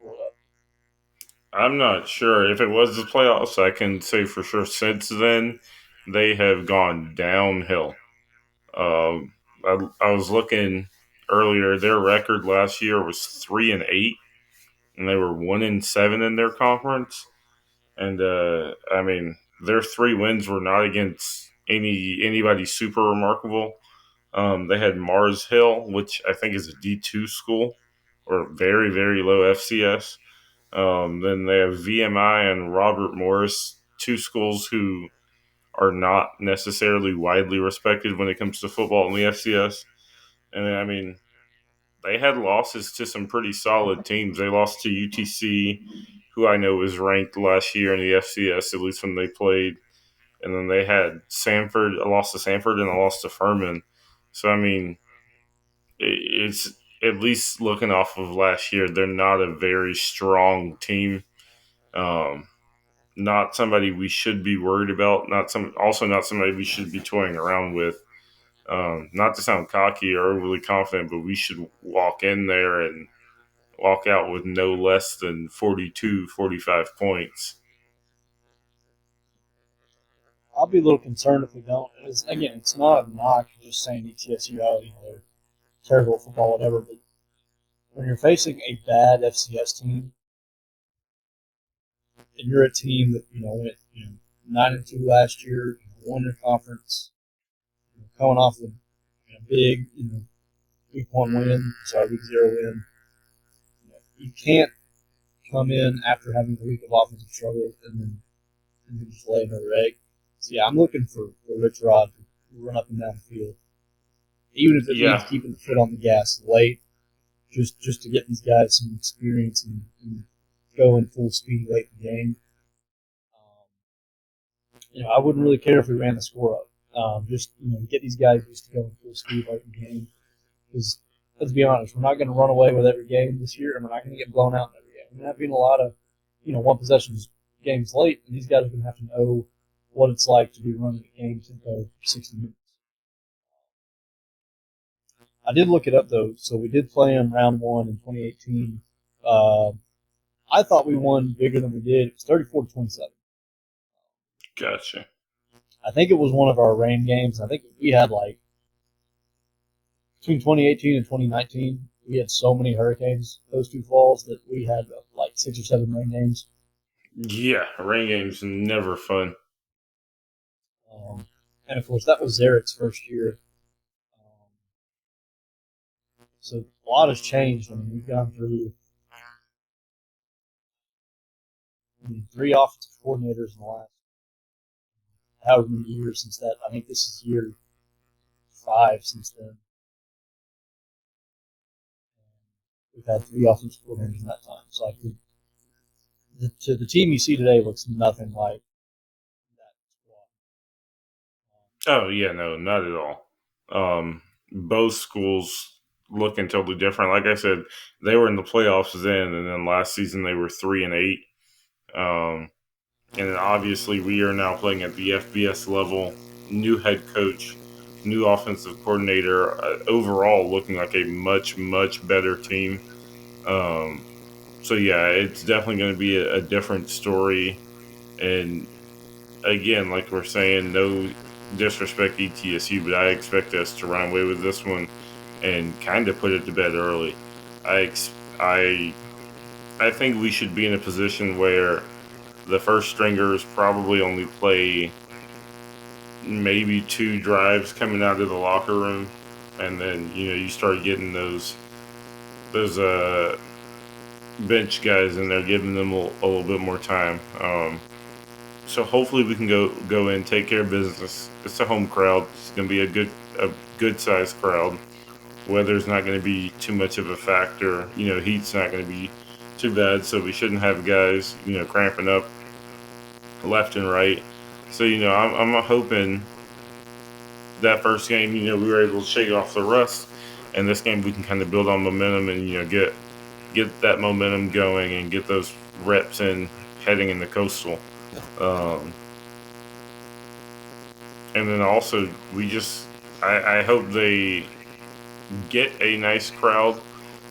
pull it up. I'm not sure if it was the playoffs. I can say for sure since then they have gone downhill. I was looking earlier. Their record last year was 3-8, and they were 1-7 in their conference. And I mean, their three wins were not against anybody super remarkable. They had Mars Hill, which I think is a D2 school or very, very low FCS. Then they have VMI and Robert Morris, two schools who are not necessarily widely respected when it comes to football in the FCS. And then, I mean, they had losses to some pretty solid teams. They lost to UTC, who I know was ranked last year in the FCS, at least when they played. And then they had Sanford, a loss to Sanford, and a loss to Furman. So, I mean, it's at least looking off of last year, they're not a very strong team. Um, Not somebody we should be worried about. Also not somebody we should be toying around with. Not to sound cocky or overly confident, but we should walk in there and walk out with no less than 42, 45 points. I'll be a little concerned if we don't. Again, it's not a knock just saying ETSU, they're terrible at football, whatever. But when you're facing a bad FCS team, and you're a team that went 9-2 last year, won their conference, coming off a big week 1 win, week 0 win. You can't come in after having a week of offensive struggle and then just lay another egg. So yeah, I'm looking for Rich Rod to run up and down the field, even if it means Yeah. keeping the foot on the gas late, just to get these guys some experience and go in full speed late in the game. I wouldn't really care if we ran the score up. Just get these guys used to going full speed late in the game. Because let's be honest, we're not going to run away with every game this year, and we're not going to get blown out in every game. We're going to have been a lot of one possession games late, and these guys are going to have to know what it's like to be running a game tempo for 60 minutes. I did look it up though, so we did play in round 1 in 2018. I thought we won bigger than we did. It was 34-27. Gotcha. I think it was one of our rain games. I think we had between 2018 and 2019, we had so many hurricanes those two falls that we had 6 or 7 rain games. Yeah, rain games never fun. And of course, that was Zarek's first year. So a lot has changed. I mean, we've gone through 3 offensive coordinators in the last however many years since that. I think this is year 5 since then. We've had 3 offensive coordinators in that time. So the team you see today looks nothing like that squad. Oh, yeah, no, not at all. Both schools looking totally different. Like I said, they were in the playoffs then, and then last season they were 3-8. And then obviously we are now playing at the FBS level. New head coach, new offensive coordinator. Overall, looking like a much, much better team. So yeah, it's definitely going to be a different story. And again, like we're saying, no disrespect to ETSU, but I expect us to run away with this one and kind of put it to bed early. I think we should be in a position where the first stringers probably only play maybe 2 drives coming out of the locker room, and then you start getting those bench guys in there, giving them a little bit more time. So hopefully we can go in, take care of business. It's a home crowd. It's going to be a good sized crowd. Weather's not going to be too much of a factor. Heat's not going to be too bad, so we shouldn't have guys cramping up left and right. So I'm hoping that first game we were able to shake off the rust, and this game we can kind of build on momentum and get that momentum going and get those reps in heading into Coastal. And then also I hope they get a nice crowd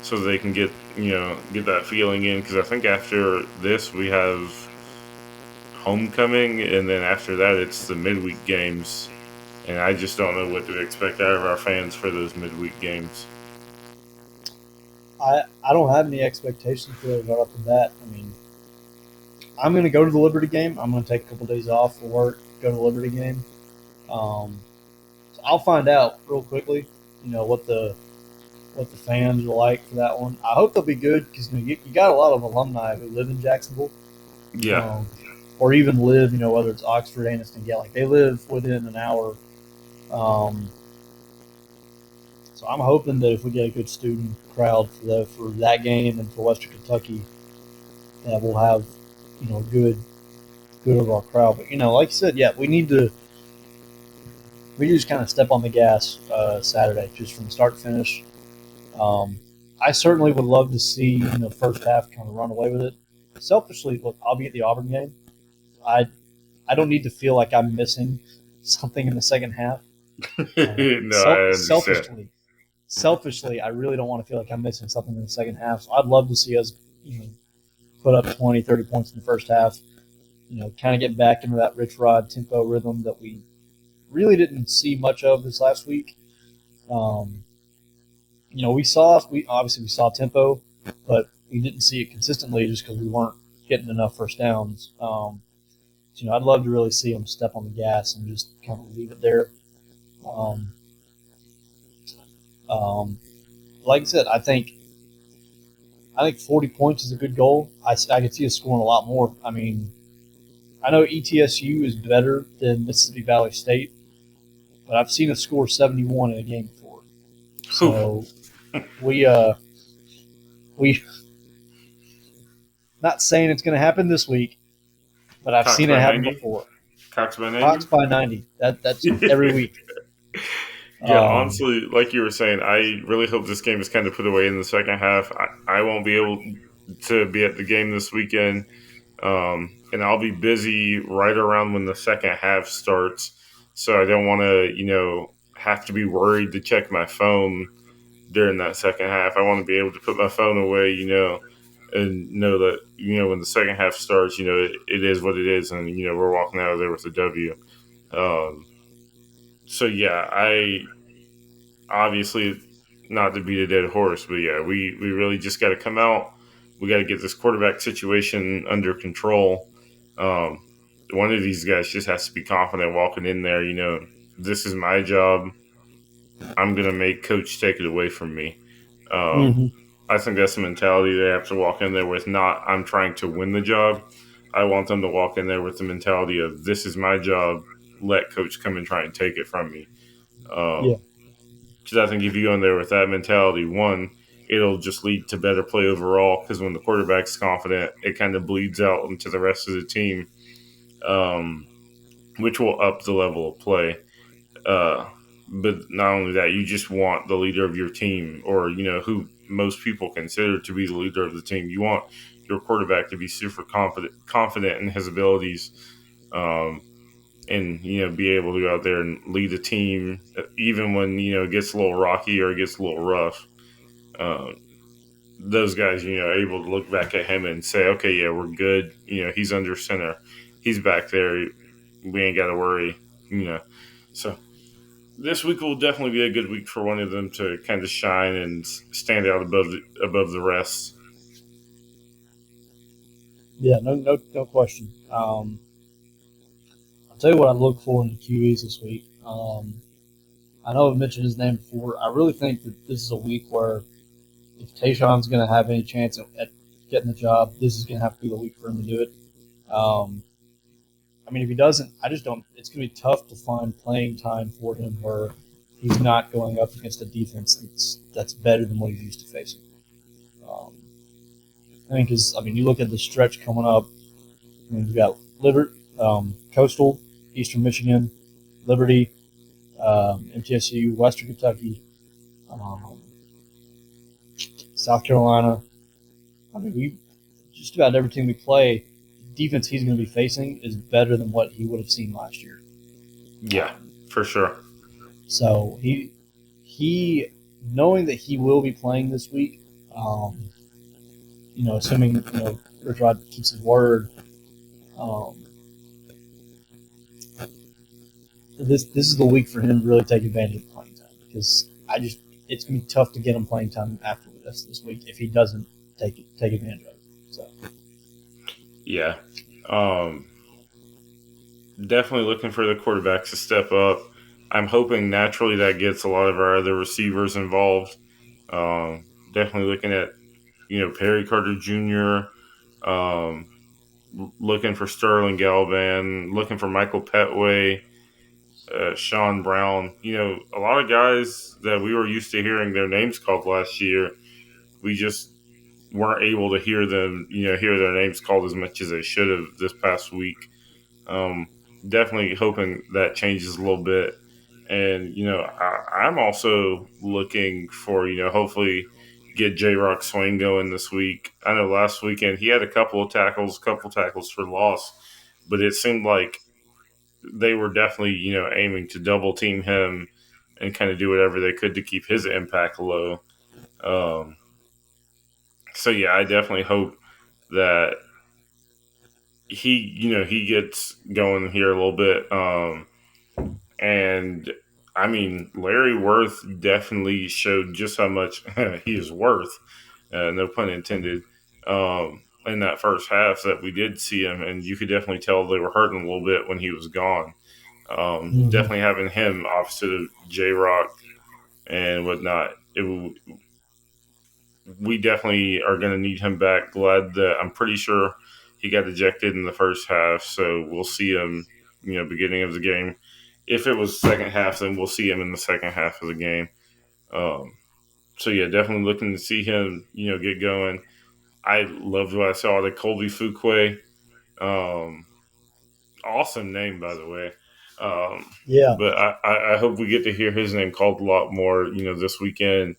so they can get that feeling in, because I think after this we have homecoming, and then after that it's the midweek games, and I just don't know what to expect out of our fans for those midweek games. I don't have any expectations for it right off the bat. I mean, I'm going to go to the Liberty game. I'm going to take a couple days off for work, go to the Liberty game. So I'll find out real quickly. what the fans are like for that one. I hope they'll be good because you got a lot of alumni who live in Jacksonville, Yeah. or even live, whether it's Oxford, Anniston, yeah, like they live within an hour. Um, so I'm hoping that if we get a good student crowd for that game and for Western Kentucky, that we'll have a good overall crowd. But like you said, yeah, we just kind of step on the gas Saturday, just from start to finish. I certainly would love to see first half kind of run away with it. Selfishly, look, I'll be at the Auburn game. I I don't need to feel like I'm missing something in the second half. No, I understand. Selfishly, I really don't want to feel like I'm missing something in the second half. So I'd love to see us put up 20, 30 points in the first half. Kind of get back into that Rich Rod tempo rhythm that we really didn't see much of this last week. Um, we saw tempo, but we didn't see it consistently just because we weren't getting enough first downs. I'd love to really see them step on the gas and just kind of leave it there. Um, um, like I said, I think 40 points is a good goal. I could see us scoring a lot more. I mean, I know ETSU is better than Mississippi Valley State, but I've seen us score 71 in a game before. Whew. So we not saying it's going to happen this week, but I've Cox seen it by happen 90? before. Cox by Cox 90? by 90. That's every week. Yeah, Um, honestly, like you were saying, I really hope this game is kind of put away in the second half. I won't be able to be at the game this weekend, and I'll be busy right around when the second half starts. So I don't want to, have to be worried to check my phone during that second half. I want to be able to put my phone away, and know that, when the second half starts, it is what it is, and, we're walking out of there with a W. Um, so, yeah, I obviously not to beat a dead horse, but yeah, we really just got to come out. We got to get this quarterback situation under control. Um, One of these guys just has to be confident walking in there. This is my job. I'm gonna make coach take it away from me. Um, mhm. I think that's the mentality they have to walk in there with. Not I'm trying to win the job. I want them to walk in there with the mentality of this is my job. Let coach come and try and take it from me. Yeah. Because I think if you go in there with that mentality, one, it'll just lead to better play overall. Because when the quarterback's confident, it kind of bleeds out into the rest of the team, um, which will up the level of play. Uh, but not only that, you just want the leader of your team, or who most people consider to be the leader of the team. You want your quarterback to be super confident in his abilities, um, and be able to go out there and lead the team, even when it gets a little rocky or it gets a little rough. Uh, those guys, are able to look back at him and say, "Okay, yeah, we're good. He's under center. He's back there. We ain't got to worry." So this week will definitely be a good week for one of them to kind of shine and stand out above the rest. Yeah. No question. I'll tell you what I look for in the QEs this week. I know I've mentioned his name before. I really think that this is a week where if Tayshawn's going to have any chance at getting the job, this is going to have to be the week for him to do it. Um, I mean, if he doesn't, I just don't. It's going to be tough to find playing time for him where he's not going up against a defense that's better than what he's used to facing. Um, you look at the stretch coming up. I mean, you've got Coastal, Eastern Michigan, Liberty, MTSU, Western Kentucky, um, South Carolina. I mean, we just about every team we play, defense he's going to be facing is better than what he would have seen last year. Yeah, for sure. So he knowing that he will be playing this week, assuming Rich Rod keeps his word, um, this is the week for him to really take advantage of playing time because it's going to be tough to get him playing time after this week if he doesn't take advantage of it. So Yeah. Definitely looking for the quarterbacks to step up. I'm hoping naturally that gets a lot of our other receivers involved. Definitely looking at Perry Carter Jr. Um, looking for Sterling Galvan, looking for Michael Petway, Sean Brown. A lot of guys that we were used to hearing their names called last year. We just weren't able to hear them, hear their names called as much as they should have this past week. Um, Definitely hoping that changes a little bit. And, I'm also looking for, hopefully get J Rock Swain going this week. I know last weekend he had a couple tackles for loss, but it seemed like they were definitely, aiming to double team him and kind of do whatever they could to keep his impact low. Um, so yeah, I definitely hope that he gets going here a little bit. And I mean, Larry Worth definitely showed just how much he is worth. No pun intended. In that first half that we did see him, and you could definitely tell they were hurting a little bit when he was gone. Hmm. Definitely having him opposite of J Rock and whatnot. We definitely are going to need him back. Glad that I'm pretty sure he got ejected in the first half, so we'll see him, beginning of the game. If it was second half, then we'll see him in the second half of the game. Um, so yeah, definitely looking to see him, get going. I loved what I saw at Colby Fuquay. Um, Awesome name, by the way. Um, Yeah. but I hope we get to hear his name called a lot more, this weekend.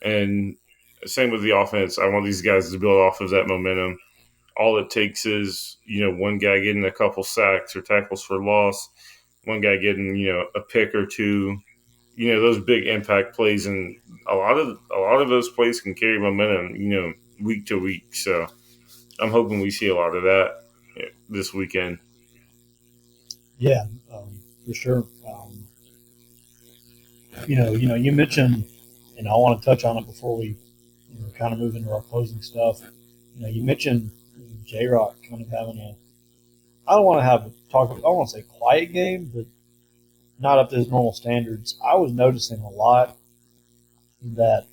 And same with the offense. I want these guys to build off of that momentum. All it takes is, one guy getting a couple sacks or tackles for loss, one guy getting, a pick or two, those big impact plays, and a lot of those plays can carry momentum, week to week. So I'm hoping we see a lot of that this weekend. Yeah. For sure. You mentioned, and I want to touch on it before we kind of move into our closing stuff. You mentioned J Rock kind of having a, I don't want to have talk, I don't want to say quiet game, but not up to his normal standards. I was noticing a lot that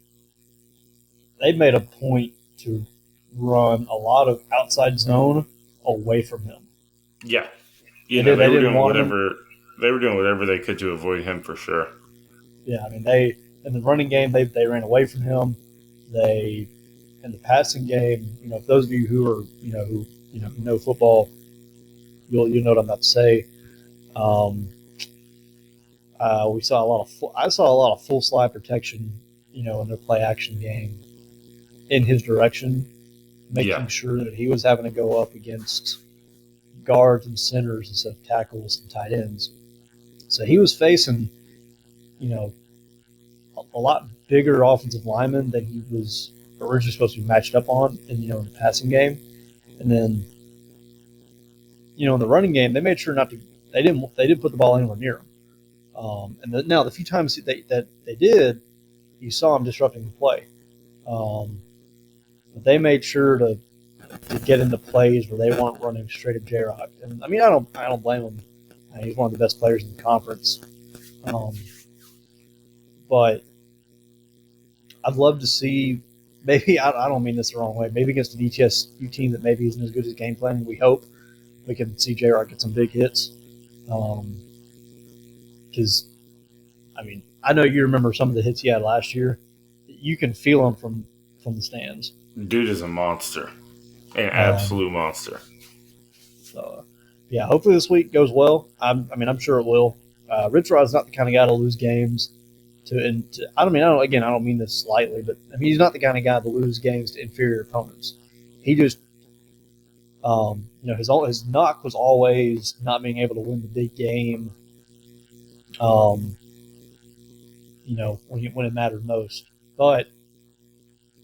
they made a point to run a lot of outside zone away from him. Yeah, They did. they They were didn't doing want him. whatever they could to avoid him for sure. Yeah, I mean they in the running game they ran away from him. They in the passing game. For those of you who are who know football, you'll know what I'm about to say. Um, we saw a lot of I saw a lot of full slide protection. In their play action game in his direction, Yeah, making sure that he was having to go up against guards and centers instead of tackles and tight ends. So he was facing, you know, a lot bigger offensive linemen than he was originally supposed to be matched up on, in the passing game. And then, in the running game, they made sure not to. They didn't put the ball anywhere near him. Now the few times that they did, you saw him disrupting the play. Um, but they made sure to get into plays where they weren't running straight at J Rock. And I mean, I don't blame him. He's one of the best players in the conference. Um, but I'd love to see, maybe I don't mean this the wrong way, maybe against an ETSU team that maybe isn't as good as game plan. We hope we can see J Rock get some big hits. Because I mean, I know you remember some of the hits he had last year. You can feel them from the stands. dude is a monster, an Um, absolute monster. so yeah, hopefully this week goes well. I'm sure it will. Rich Rod's not the kind of guy to lose games I don't mean, I don't mean this slightly, but I mean, he's not the kind of guy to lose games to inferior opponents. He just, his knock was always not being able to win the big game. Um, when it mattered most. But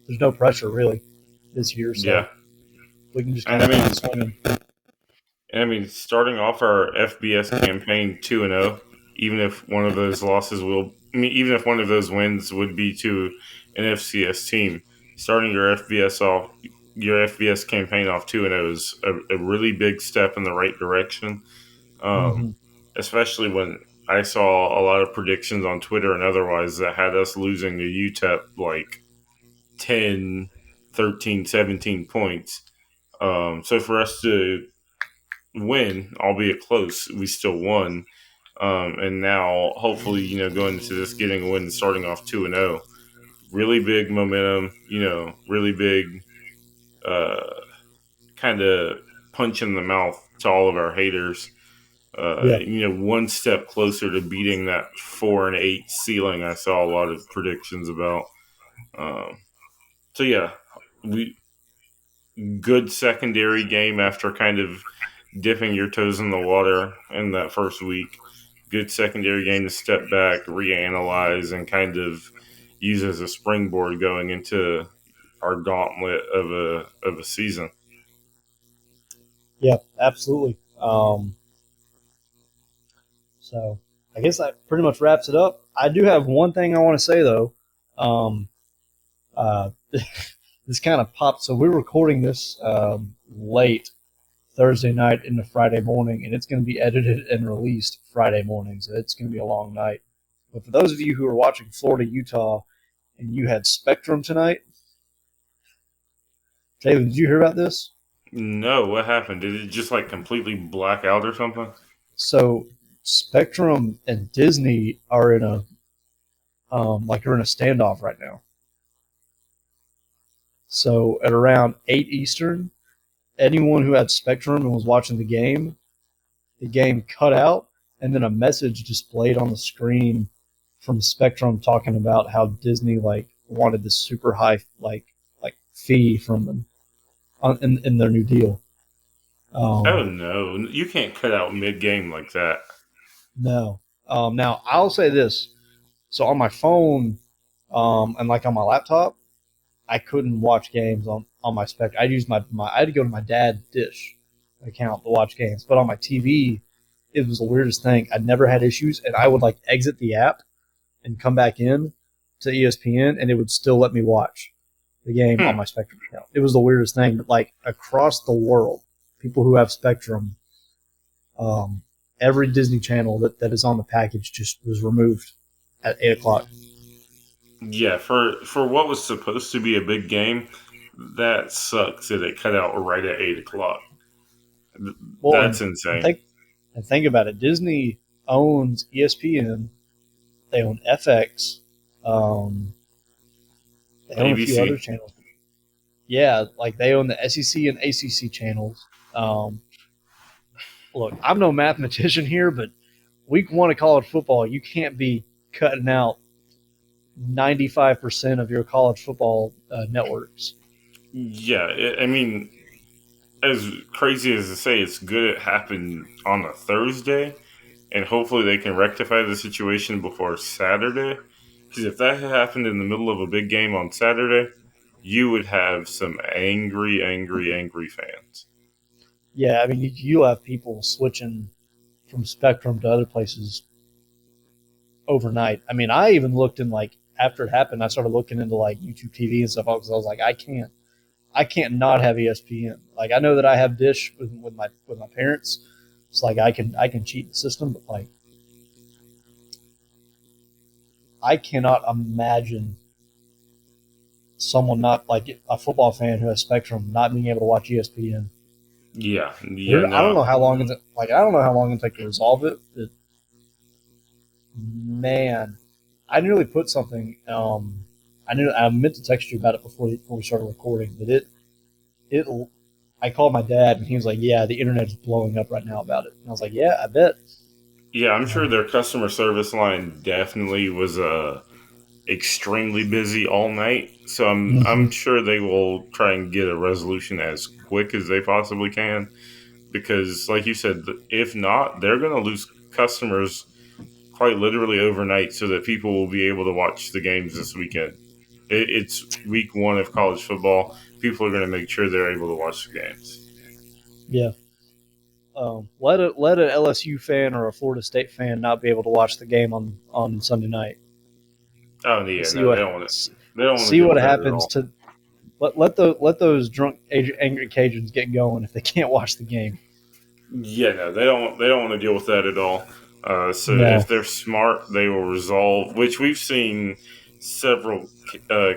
there's no pressure really this year, so Yeah, we can just kind and I of keep mean, swinging. starting off our FBS campaign 2-0, even if one of those losses even if one of those wins would be to an FCS team, starting your FBS campaign off 2-0 is a really big step in the right direction. Um, Mm-hmm. Especially when I saw a lot of predictions on Twitter and otherwise that had us losing to UTEP like 10, 13, 17 points. So for us to win, albeit close, we still won. And now, hopefully, going into this, getting a win and starting off 2-0, really big momentum. Really big, kind of punch in the mouth to all of our haters. Yeah, One step closer to beating that 4-8 ceiling. I saw a lot of predictions about. Um, so yeah, we good secondary game after kind of dipping your toes in the water in that first week. Good secondary game to step back, reanalyze, and kind of use as a springboard going into our gauntlet of a season. yeah, absolutely. So I guess that pretty much wraps it up. I do have one thing I want to say though. Um, uh, this kind of popped. So we're recording this late Thursday night into Friday morning, and it's going to be edited and released Friday morning. So it's going to be a long night. But for those of you who are watching Florida, Utah, and you had Spectrum tonight, Taylor, did you hear about this? No, what happened? Did it just like completely black out or something? So Spectrum and Disney are in a they're in a standoff right now. So at around 8 Eastern, anyone who had Spectrum and was watching the game cut out, and then a message displayed on the screen from Spectrum talking about how Disney like wanted this super high like fee from them in their new deal. Oh no, you can't cut out mid game like that. No. Now I'll say this. So on my phone, and like on my laptop, I couldn't watch games on my Spectrum. I used my I had to go to my dad's Dish account to watch games. But on my TV, it was the weirdest thing. I'd never had issues, and I would like exit the app and come back in to ESPN, and it would still let me watch the game on my Spectrum account. It was the weirdest thing. But like across the world, people who have Spectrum, every Disney channel that is on the package just was removed at 8 o'clock. Yeah, for what was supposed to be a big game, that sucks that it cut out right at 8 o'clock. Well, That's insane. think about it. Disney owns ESPN. They own FX. They own a few other ABC. channels. Yeah, like they own the SEC and ACC channels. Look, I'm no mathematician here, but week one of college football, you can't be cutting out 95% of your college football networks. Yeah, I mean, as crazy as to say, it's good it happened on a Thursday, and hopefully they can rectify the situation before Saturday. Because if that had happened in the middle of a big game on Saturday, you would have some angry, angry, angry fans. Yeah, I mean, you'll have people switching from Spectrum to other places overnight. I mean, I even looked in like after it happened, I started looking into like YouTube TV and stuff because I was like, I can't not have ESPN. Like I know that I have Dish with my parents. It's like I can cheat the system, but like I cannot imagine someone not like a football fan who has Spectrum not being able to watch ESPN. Yeah, I don't no. know how long it's like. I don't know how long it take to resolve it. But man, I nearly put something. I meant to text you about it before we started recording, but it. I called my dad and he was like, "Yeah, the internet is blowing up right now about it." And I was like, "Yeah, I bet." Yeah, I'm sure their customer service line definitely was extremely busy all night. So I'm Mhm. sure they will try and get a resolution as quick as they possibly can. Because, like you said, if not, they're going to lose customers quite literally overnight, so that people will be able to watch the games this weekend. It's week one of college football. People are going to make sure they're able to watch the games. Yeah. Let an LSU fan or a Florida State fan not be able to watch the game on Sunday night. Oh yeah, See no, what they don't want to. They don't want to see deal what with that at happens all. to let those drunk angry Cajuns get going if they can't watch the game. Yeah, no, they don't. They don't want to deal with that at all. So No. if they're smart, they will resolve. Which we've seen several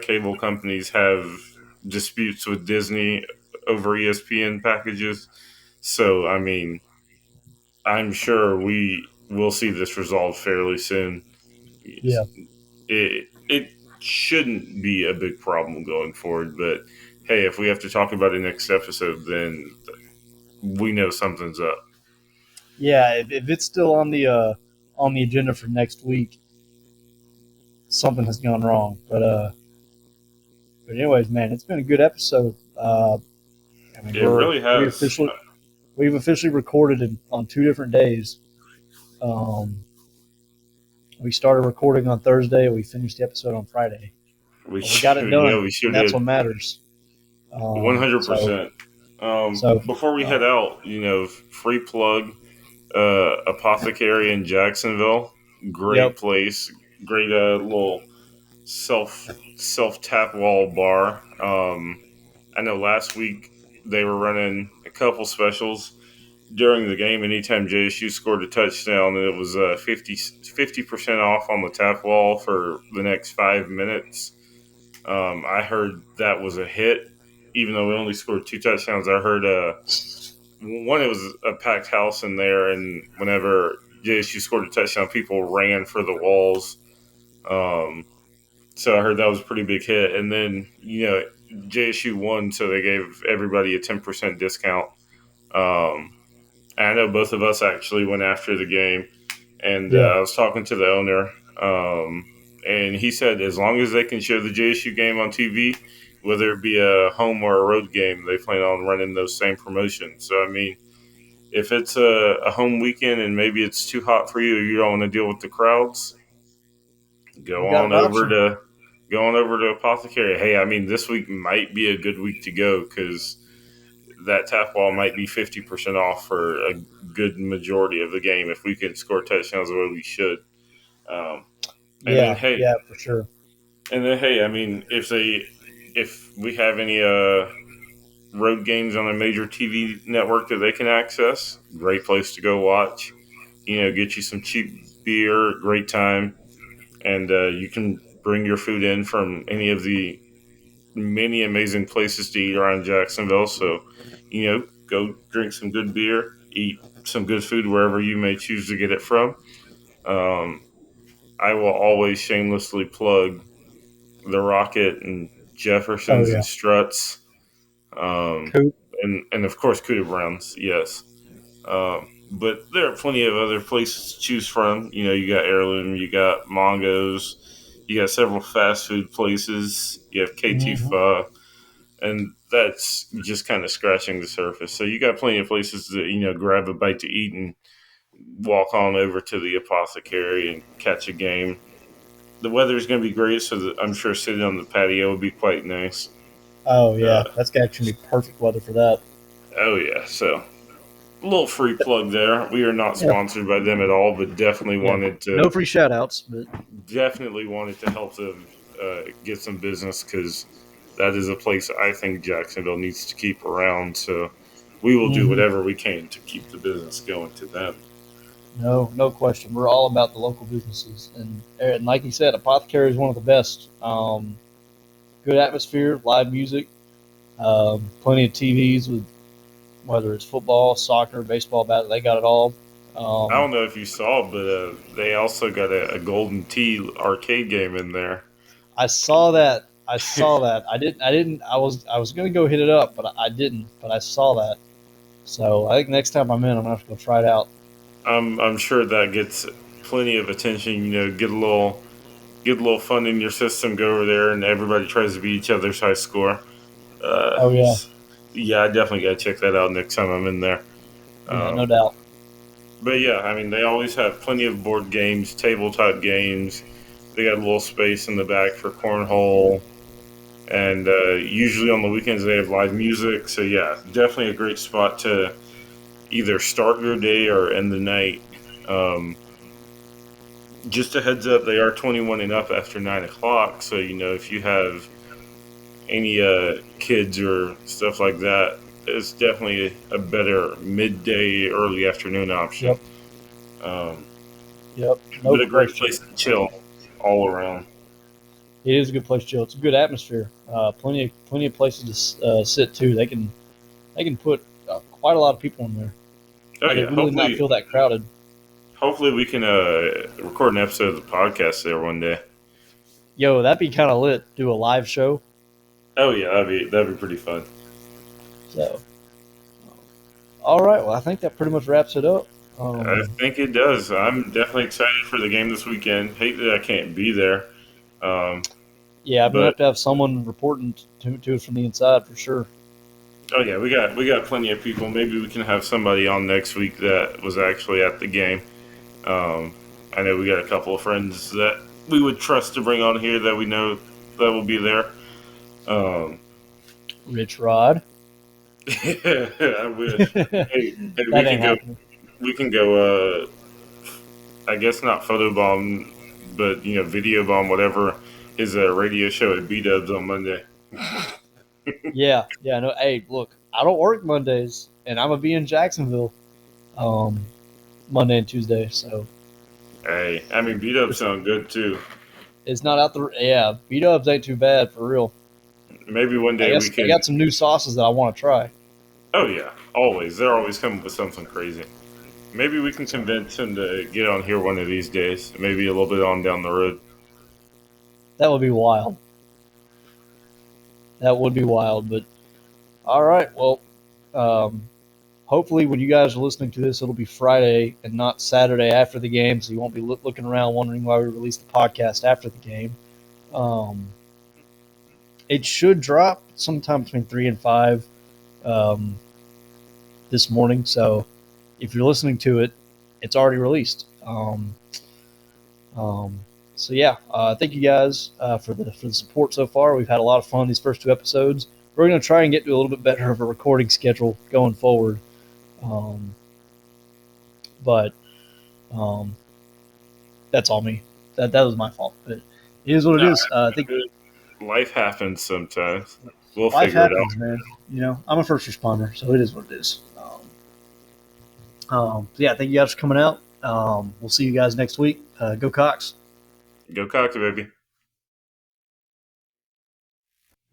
cable companies have disputes with Disney over ESPN packages. So I mean, I'm sure we will see this resolved fairly soon. Yeah. It shouldn't be a big problem going forward. But hey, if we have to talk about it next episode, then we know something's up. Yeah. If it's still on the agenda for next week, something has gone wrong. But anyways, man, it's been a good episode. I mean, It really we has. officially we've officially recorded it on 2 different days. Um, we started recording on Thursday. We finished the episode on Friday. We But we got it yeah, done, we sure and that's did. what matters. One hundred So percent. so Before we head uh, out, free plug, Apothecary in Jacksonville. Great yep, place. Great little self tap wall bar. I know last week they were running a couple specials during the game. Anytime JSU scored a touchdown, it was 50% off on the tap wall for the next 5 minutes. I heard that was a hit, even though we only scored 2 touchdowns. I heard one, it was a packed house in there, and whenever JSU scored a touchdown, people ran for the walls. Um, so I heard that was a pretty big hit. And then, JSU won, so they gave everybody a 10% discount. Um, and I know both of us actually went after the game, and yeah. I was talking to the owner, and he said as long as they can show the JSU game on TV, whether it be a home or a road game, they plan on running those same promotions. So I mean, if it's a home weekend and maybe it's too hot for you, or you don't want to deal with the crowds, We go got on an over option. to Apothecary. Hey, I mean, this week might be a good week to go because that tap wall might be 50% off for a good majority of the game if we can score touchdowns the way we should. Um, and then Yeah, hey, yeah, for sure. I mean, if we have any road games on a major TV network that they can access, great place to go watch. Get you some cheap beer, great time, and you can bring your food in from any of the many amazing places to eat around Jacksonville. So, go drink some good beer, eat some good food wherever you may choose to get it from. Um, I will always shamelessly plug the Rocket and Oh Jeffersons and yeah, Struts, um, Coop. and of course Cuda Browns. Yes, but there are plenty of other places to choose from. You got Heirloom, you got Mongo's, you got several fast food places. You have KT Hmm. Pho, and that's just kind of scratching the surface. So you got plenty of places to grab a bite to eat and walk on over to the Apothecary and catch a game. The weather is going to be great, so I'm sure sitting on the patio would be quite nice. Oh yeah, Uh, that's actually be perfect weather for that. oh yeah, so a little free plug there. We are not Yeah, sponsored by them at all, but yeah. No free shout outs, but definitely wanted to help them get some business because that is a place I think Jacksonville needs to keep around. So we will do hmm whatever we can to keep the business going to them. no question. We're all about the local businesses, and like you said, Apothecary is one of the best. Good atmosphere, live music, plenty of TVs with whether it's football, soccer, baseball, bat. They got it all. I Um, don't know if you saw, but they also got a Golden Tee arcade game in there. I saw that. I saw that. I didn't. I didn't. I was going to go hit it up, but I didn't. But I saw that. So I think next time I'm in, I'm gonna have to go try it out. I'm sure that gets plenty of attention. Get a little fun in your system. Go over there, and everybody tries to beat each other's high score. Uh, Oh yeah, yeah, I definitely got to check that out next time I'm in there. yeah, no Um, doubt. but yeah, I mean, they always have plenty of board games, tabletop games. They got a little space in the back for cornhole, and usually on the weekends they have live music. So yeah, definitely a great spot to either start your day or end the night. Um, just a heads up, they are 21 and up after 9 o'clock. So if you have any kids or stuff like that, it's definitely a better midday, early afternoon option. Yep. Um, Yep. But No a great question. place to chill all around. It is a good place to chill. It's a good atmosphere. Plenty of places to sit too. They can put quite a lot of people in there, Oh and it yeah, really not feel that crowded. hopefully we can record an episode of the podcast there one day. Yo, that'd be kind of lit. Do a live show. Oh yeah, that'd be pretty fun. So, all right. Well, I think that pretty much wraps it up. I think it does. I'm definitely excited for the game this weekend. Hate that I can't be there. Yeah, I'm gonna But have to have someone reporting to us from the inside for sure. oh yeah, we got plenty of people. Maybe we can have somebody on next week that was actually at the game. I know we got a couple of friends that we would trust to bring on here that we know that will be there. Rich Rod. I wish. Hey, we That can ain't go. happening. We can go. I guess not photobomb, but video bomb, whatever his radio show at B Dubs on Monday. Yeah. No. Hey, look, I don't work Mondays, and I'm gonna be in Jacksonville, Monday and Tuesday. So Hey, I mean B Dubs sound good too. it's not out the. Yeah, B Dubs ain't too bad for real. Maybe one I day we guess they can. got some new sauces that I want to try. Oh yeah, always. They're always coming with something crazy. Maybe we can convince him to get on here one of these days. Maybe a little bit on down the road. That would be wild. That would be wild. But all right, well, um, hopefully when you guys are listening to this, it'll be Friday and not Saturday after the game, so you won't be looking around wondering why we released the podcast after the game. Um, it should drop sometime between 3 and 5 um, this morning. So if you're listening to it, it's already released. So yeah, thank you guys for the support so far. We've had a lot of fun these first 2 episodes. We're going to try and get to a little bit better of a recording schedule going forward. But that's all me. That was my fault. But it is what it is. I think Life happens sometimes. We'll life figure it out. happens, man. I'm a first responder, so it is what it is. So yeah, thank you guys for coming out. We'll see you guys next week. Go Cox. Go Cox, baby.